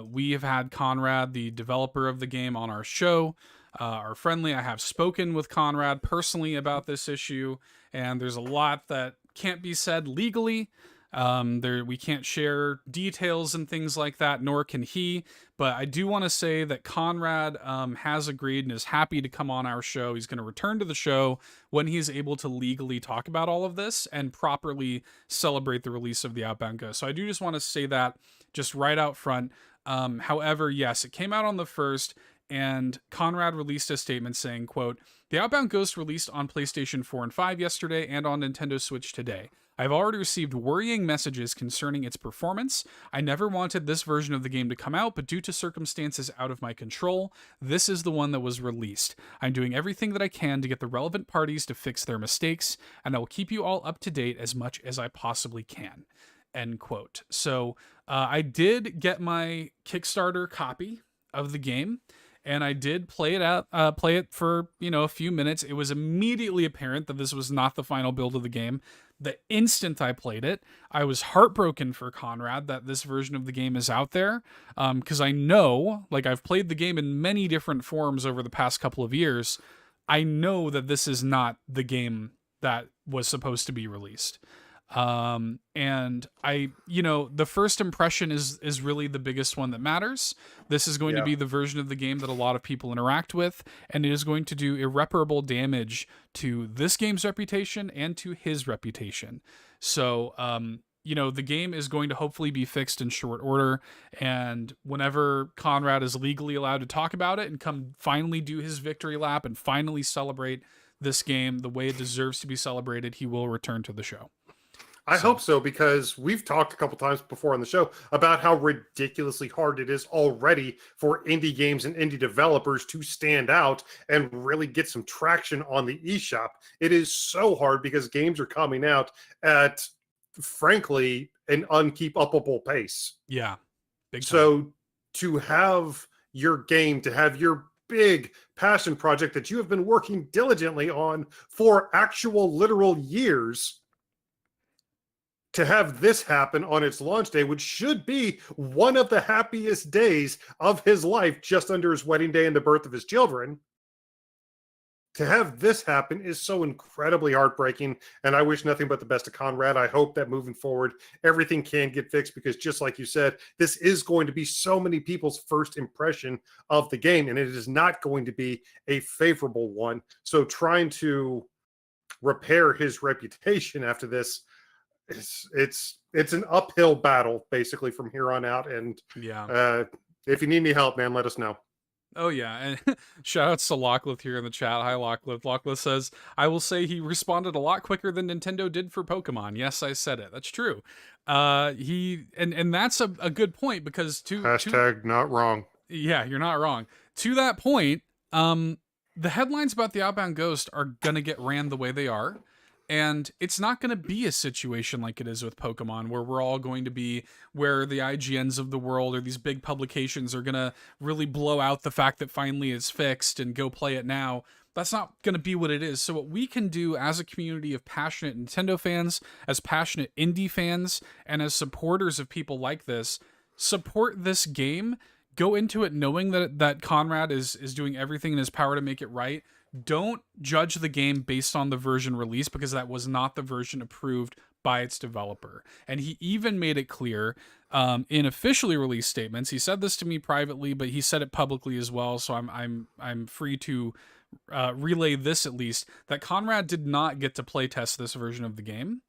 we have had Conrad, the developer of the game, on our show. Our friendly, I have spoken with Conrad personally about this issue, and there's a lot that can't be said legally. We can't share details and things like that, nor can he. But I do want to say that Conrad has agreed and is happy to come on our show. He's going to return to the show when he's able to legally talk about all of this and properly celebrate the release of the Outbound Ghost. So I do just want to say that just right out front. However, yes, it came out on the 1st, and Conrad released a statement saying, quote, "The Outbound Ghost released on PlayStation 4 and 5 yesterday and on Nintendo Switch today. I've already received worrying messages concerning its performance. I never wanted this version of the game to come out, but due to circumstances out of my control, this is the one that was released. I'm doing everything that I can to get the relevant parties to fix their mistakes, and I will keep you all up to date as much as I possibly can." End quote. So I did get my Kickstarter copy of the game, and I did play it for a few minutes. It was immediately apparent that this was not the final build of the game. The instant I played it, I was heartbroken for Conrad that this version of the game is out there, because I know, like, I've played the game in many different forms over the past couple of years. I know that this is not the game that was supposed to be released. And the first impression is really the biggest one that matters. This is going to be the version of the game that a lot of people interact with, and it is going to do irreparable damage to this game's reputation and to his reputation. So, the game is going to hopefully be fixed in short order, and whenever Conrad is legally allowed to talk about it and come finally do his victory lap and finally celebrate this game the way it deserves to be celebrated, he will return to the show. I hope so, because we've talked a couple times before on the show about how ridiculously hard it is already for indie games and indie developers to stand out and really get some traction on the eShop. It is so hard because games are coming out at, frankly, an unkeepable pace. Yeah. Big time. So to have your game, to have your big passion project that you have been working diligently on for actual literal years, to have this happen on its launch day, which should be one of the happiest days of his life, just under his wedding day and the birth of his children, to have this happen is so incredibly heartbreaking. And I wish nothing but the best to Conrad. I hope that moving forward, everything can get fixed, because just like you said, this is going to be so many people's first impression of the game, and it is not going to be a favorable one. So trying to repair his reputation after this, it's an uphill battle basically from here on out. And if you need any help, man, let us know. Oh yeah, and shout outs to Locklith here in the chat. Hi Locklith. Locklith says, "I will say he responded a lot quicker than Nintendo did for Pokemon." Yes, I said it. That's true. And that's a good point, because hashtag not wrong. Yeah, you're not wrong. To that point, the headlines about the Outbound Ghost are gonna get ran the way they are. And it's not going to be a situation like it is with Pokemon, where we're all going to be, where the IGNs of the world or these big publications are going to really blow out the fact that finally it's fixed and go play it now. That's not going to be what it is. So what we can do as a community of passionate Nintendo fans, as passionate indie fans, and as supporters of people like this, support this game. Go into it knowing that Conrad is doing everything in his power to make it right. Don't judge the game based on the version released, because that was not the version approved by its developer. And he even made it clear in officially released statements. He said this to me privately, but he said it publicly as well. So I'm free to relay this, at least, that Conrad did not get to play test this version of the game,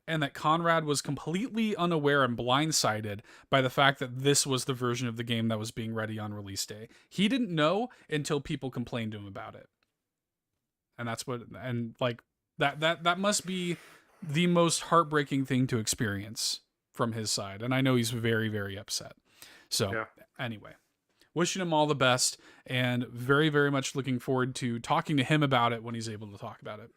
and that Conrad was completely unaware and blindsided by the fact that this was the version of the game that was being ready on release day. He didn't know until people complained to him about it. And that's that must be the most heartbreaking thing to experience from his side. And I know he's very, very upset. So Anyway, wishing him all the best, and very, very much looking forward to talking to him about it when he's able to talk about it.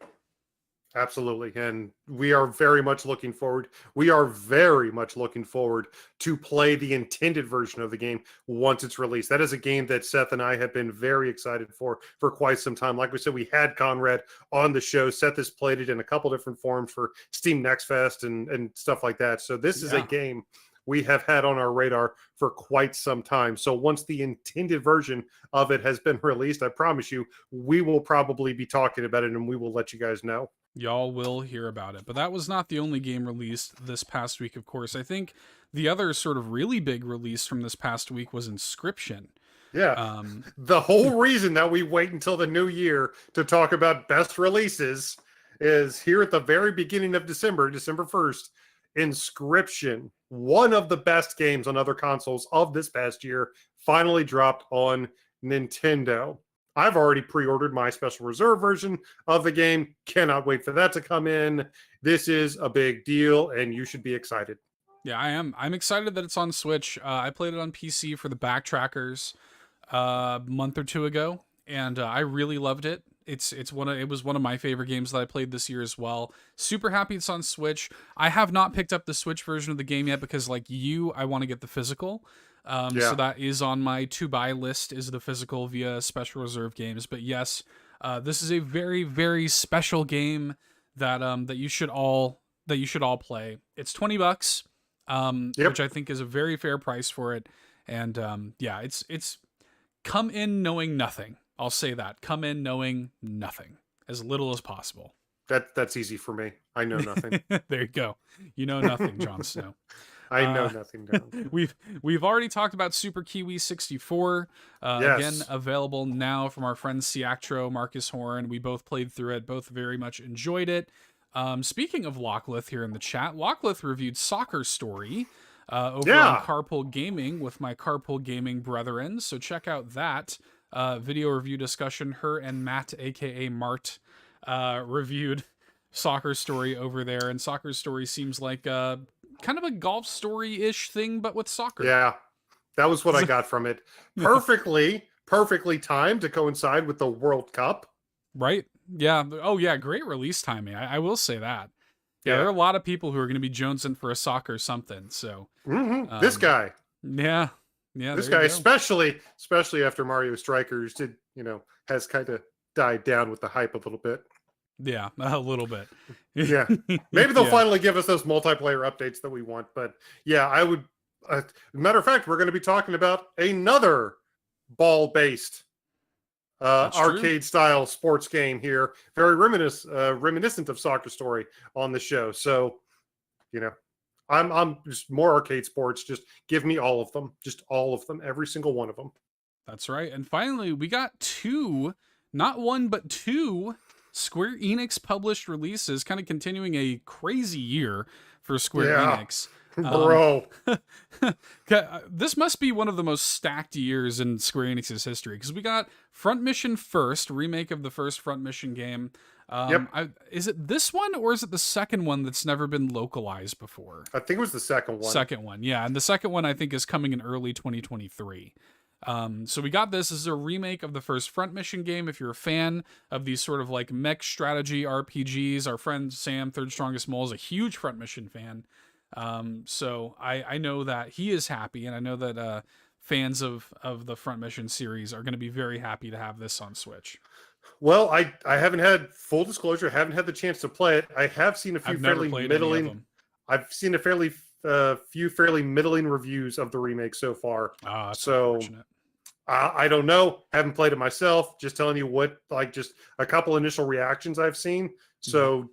Absolutely. And we are very much looking forward. We are very much looking forward to play the intended version of the game once it's released. That is a game that Seth and I have been very excited for quite some time. Like we said, we had Conrad on the show. Seth has played it in a couple different forms for Steam Next Fest and stuff like that. So this is a game we have had on our radar for quite some time. So once the intended version of it has been released, I promise you, we will probably be talking about it, and we will let you guys know. Y'all will hear about it. But that was not the only game released this past week, of course. I think the other sort of really big release from this past week was Inscription. Yeah. The whole reason that we wait until the new year to talk about best releases is here at the very beginning of December 1st, Inscription, one of the best games on other consoles of this past year, finally dropped on Nintendo. I've already pre-ordered my special reserve version of the game. Cannot wait for that to come in. This is a big deal, and you should be excited. Yeah, I am. I'm excited that it's on Switch. I played it on PC for the Backtrackers a month or two ago, and I really loved it. It was one of my favorite games that I played this year as well. Super happy it's on Switch. I have not picked up the Switch version of the game yet because, like you, I want to get the physical. So that is on my to buy list, is the physical via special reserve games. But yes, this is a very, very special game that that you should all play. It's $20, which I think is a very fair price for it. And yeah, it's come in knowing nothing. I'll say that. Come in knowing nothing. As little as possible. That's easy for me. I know nothing. There you go. You know nothing, Jon Snow. I know nothing. Down. We've already talked about Super Kiwi 64. Yes. Again, available now from our friends Siactro, Marcus Horn. We both played through it. Both very much enjoyed it. Speaking of Locklith here in the chat, Locklith reviewed Soccer Story over on Carpool Gaming with my Carpool Gaming brethren. So check out that video review discussion. Her and Matt, aka Mart, reviewed Soccer Story over there. And Soccer Story seems like kind of a golf story-ish thing, but with soccer. Yeah, that was what I got from it. Perfectly timed to coincide with the World Cup. Right? Yeah. Oh, yeah. Great release timing. I will say that. Yeah, there are a lot of people who are going to be jonesing for a soccer something. So this guy. Yeah. This guy, especially after Mario Strikers has kind of died down with the hype a little bit. Yeah, a little bit. Yeah. Maybe they'll finally give us those multiplayer updates that we want. But yeah, I would. Matter of fact, we're going to be talking about another ball-based arcade-style sports game here. Very reminiscent of Soccer Story on the show. So, I'm just more arcade sports. Just give me all of them. Just all of them. Every single one of them. That's right. And finally, we got two, not one, but two Square Enix published releases, kind of continuing a crazy year for Square Enix. Bro. This must be one of the most stacked years in Square Enix's history, because we got Front Mission First, remake of the first Front Mission game. Is it this one, or is it the second one that's never been localized before? I think it was the second one. Second one, yeah. And the second one, I think, is coming in early 2023. So we got this. This is a remake of the first Front Mission game. If you're a fan of these sort of like mech strategy RPGs, our friend Sam, Third Strongest Mole, is a huge Front Mission fan. So I know that he is happy, and I know that fans of the Front Mission series are going to be very happy to have this on Switch. Well, I haven't had, full disclosure, haven't had the chance to play it. I have seen a few fairly middling. I've seen a few fairly middling reviews of the remake so far. So I don't know. Haven't played it myself. Just telling you what, like, just a couple initial reactions I've seen. So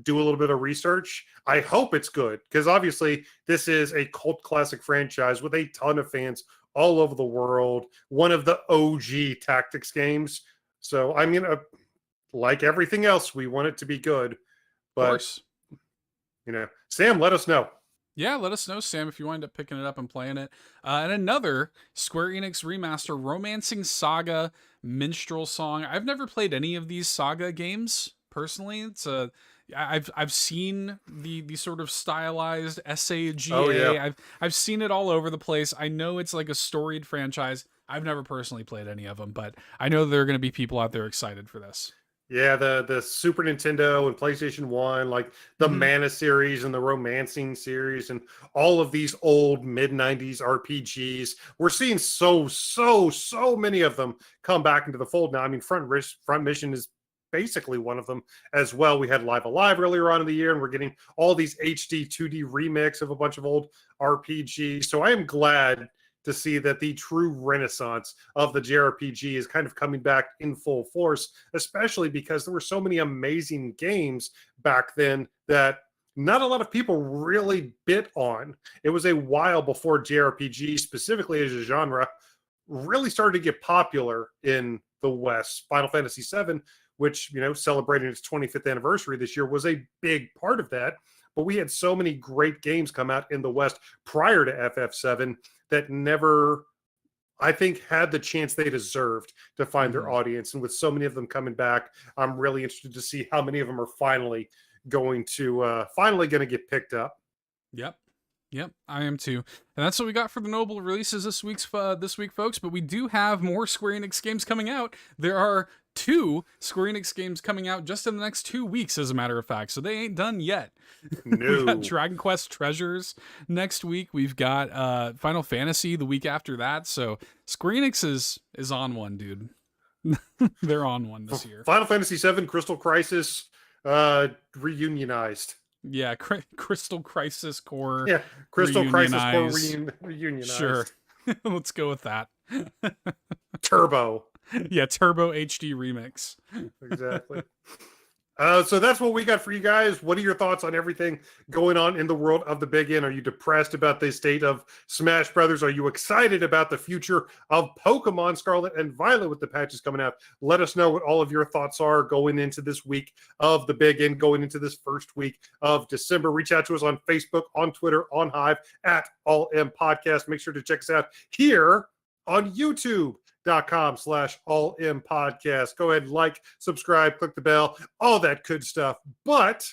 do a little bit of research. I hope it's good, because obviously this is a cult classic franchise with a ton of fans all over the world. One of the OG tactics games. So I mean, like everything else, we want it to be good. But, of course. Sam, let us know. Yeah, let us know, Sam, if you wind up picking it up and playing it. And another Square Enix remaster, Romancing Saga Minstrel Song. I've never played any of these Saga games personally. I've seen the sort of stylized SAGA. Oh, yeah. I've seen it all over the place. I know it's like a storied franchise. I've never personally played any of them, but I know there are going to be people out there excited for this. Yeah, the Super Nintendo and PlayStation 1, like the Mana series and the Romancing series and all of these old mid-90s RPGs. We're seeing so many of them come back into the fold now. I mean, Front Mission is basically one of them as well. We had Live Alive earlier on in the year, and we're getting all these HD 2D remix of a bunch of old RPGs. So I am glad to see that the true renaissance of the JRPG is kind of coming back in full force, especially because there were so many amazing games back then that not a lot of people really bit on. It was a while before JRPG, specifically as a genre, really started to get popular in the West. Final Fantasy VII, which, celebrating its 25th anniversary this year, was a big part of that. But we had so many great games come out in the West prior to FF7 that never I think had the chance they deserved to find their Mhm. audience. And with so many of them coming back, I'm really interested to see how many of them are finally going to get picked up. Yep. Yep, I am too. And that's what we got for the notable releases this week, folks. But we do have more Square Enix games coming out. There are 2 Square Enix games coming out just in the next 2 weeks, as a matter of fact. So they ain't done yet. We got No. Dragon Quest Treasures next week. We've got Final Fantasy the week after that. So Square Enix is on one, dude. They're on one this year. Final Fantasy VII Crystal Crisis reunionized. Yeah, Crystal Crisis Core. Yeah, Crystal Crisis Core Reunionize. reunionized. Sure. Let's go with that. Turbo. Yeah, Turbo HD Remix. Exactly. So that's what we got for you guys. What are your thoughts on everything going on in the world of the Big N? Are you depressed about the state of Smash Brothers? Are you excited about the future of Pokemon Scarlet and Violet with the patches coming out? Let us know what all of your thoughts are going into this week of the Big N, going into this first week of December. Reach out to us on Facebook, on Twitter, on Hive, at All M Podcast. Make sure to check us out here on YouTube.com/All M Podcast. Go ahead, like, subscribe, click the bell, all that good stuff. But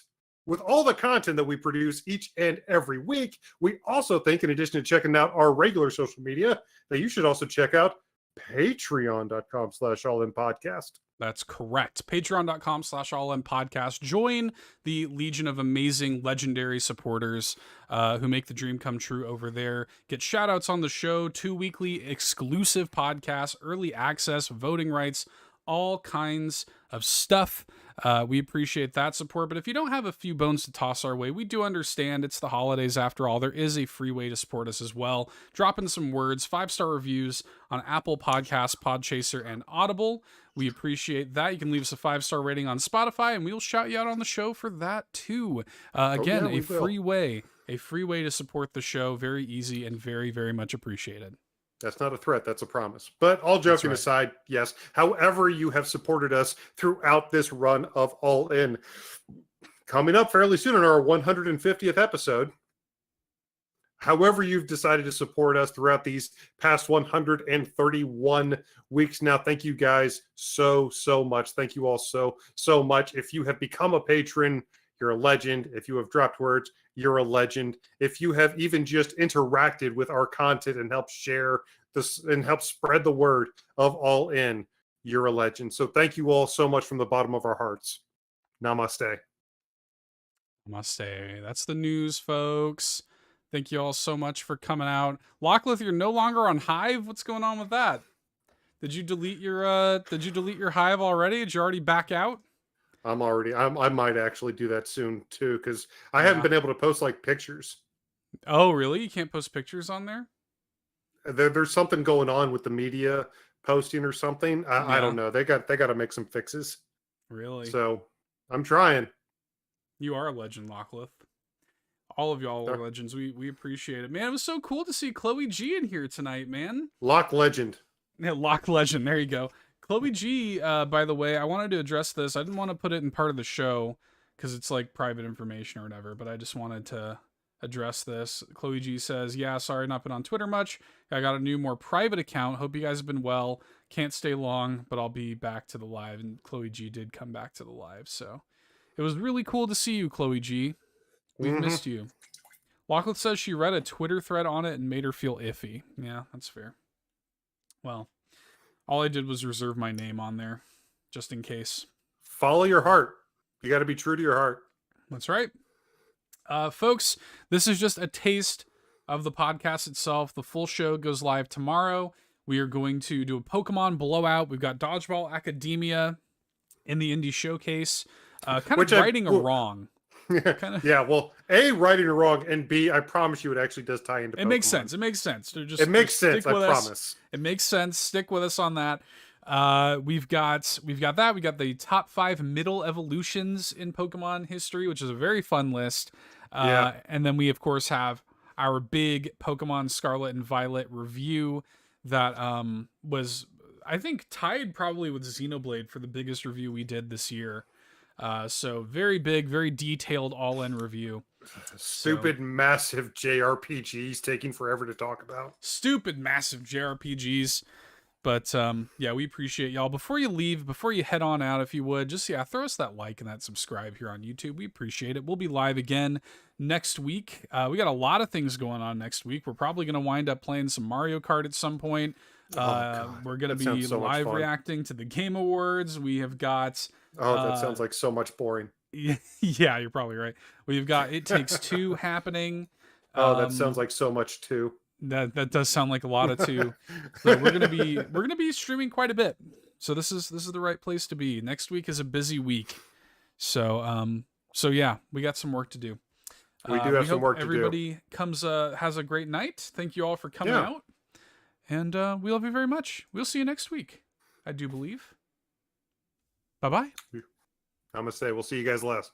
with all the content that we produce each and every week, we also think, in addition to checking out our regular social media, that you should also check out Patreon.com/All M Podcast. That's correct. Patreon.com/All M Podcast. Join the legion of amazing, legendary supporters who make the dream come true over there. Get shout outs on the show, 2 weekly exclusive podcasts, early access, voting rights, all kinds of stuff. We appreciate that support. But if you don't have a few bones to toss our way, we do understand. It's the holidays after all. There is a free way to support us as well. Drop in some words, 5-star reviews on Apple Podcasts, Podchaser, and Audible. We appreciate that. You can leave us a 5-star rating on Spotify, and we'll shout you out on the show for that too. Again, we will. a free way to support the show. Very easy and very, very much appreciated. That's not a threat. That's a promise. But all joking right. aside, yes, however you have supported us throughout this run of All In, coming up fairly soon in our 150th episode, however you've decided to support us throughout these past 131 weeks now, thank you guys so much. Thank you all so much. If you have become a patron, you're a legend. If you have dropped words, you're a legend. If you have even just interacted with our content and helped share this and help spread the word of All In, you're a legend. So thank you all so much from the bottom of our hearts. Namaste. Namaste. That's the news, folks. Thank you all so much for coming out. Locklith, you're no longer on Hive. What's going on with that? Did you delete your Hive already? Did you already back out? I might actually do that soon too, because I haven't been able to post like pictures. Oh, really? You can't post pictures on there? There's something going on with the media posting or something. I don't know. They got to make some fixes. Really? So I'm trying. You are a legend, Locklith. All of y'all are legends. We appreciate it. Man, it was so cool to see Chloe G in here tonight, man. Lock Legend. Yeah, Lock Legend. There you go. Chloe G, by the way, I wanted to address this. I didn't want to put it in part of the show because it's like private information or whatever, but I just wanted to address this. Chloe G says, yeah, sorry, not been on Twitter much. I got a new, more private account. Hope you guys have been well. Can't stay long, but I'll be back to the live. And Chloe G did come back to the live. So it was really cool to see you, Chloe G. We've missed you. Locklith says she read a Twitter thread on it and made her feel iffy. Yeah, that's fair. Well, all I did was reserve my name on there, just in case. Follow your heart. You got to be true to your heart. That's right. Folks, this is just a taste of the podcast itself. The full show goes live tomorrow. We are going to do a Pokemon blowout. We've got Dodgeball Academia in the Indie Showcase. Kind of righting a wrong. Yeah, well, A, righting a wrong, and B, I promise you it actually does tie into Pokemon. It makes sense. It makes sense. It makes sense, I promise. It makes sense. Stick with us on that. We've got that. We got the top 5 middle evolutions in Pokemon history, which is a very fun list. And then we of course have our big Pokemon Scarlet and Violet review that was, I think, tied probably with Xenoblade for the biggest review we did this year. So very big, very detailed all-in review. Stupid, massive JRPGs taking forever to talk about. Stupid, massive JRPGs. But yeah, we appreciate y'all. Before you leave, before you head on out, if you would, just throw us that like and that subscribe here on YouTube. We appreciate it. We'll be live again next week. We got a lot of things going on next week. We're probably going to wind up playing some Mario Kart at some point. We're going to be live reacting to the Game Awards. We have got... that sounds like so much boring. Yeah, you're probably right. We've got It Takes Two happening. That sounds like so much too. That does sound like a lot of two. So we're gonna be streaming quite a bit. So this is the right place to be. Next week is a busy week. So yeah, we got some work to do. We do have some work to do. Everybody has a greght night. Thank you all for coming out. And we love you very much. We'll see you next week, I do believe. Bye-bye. I'm going to say we'll see you guys last.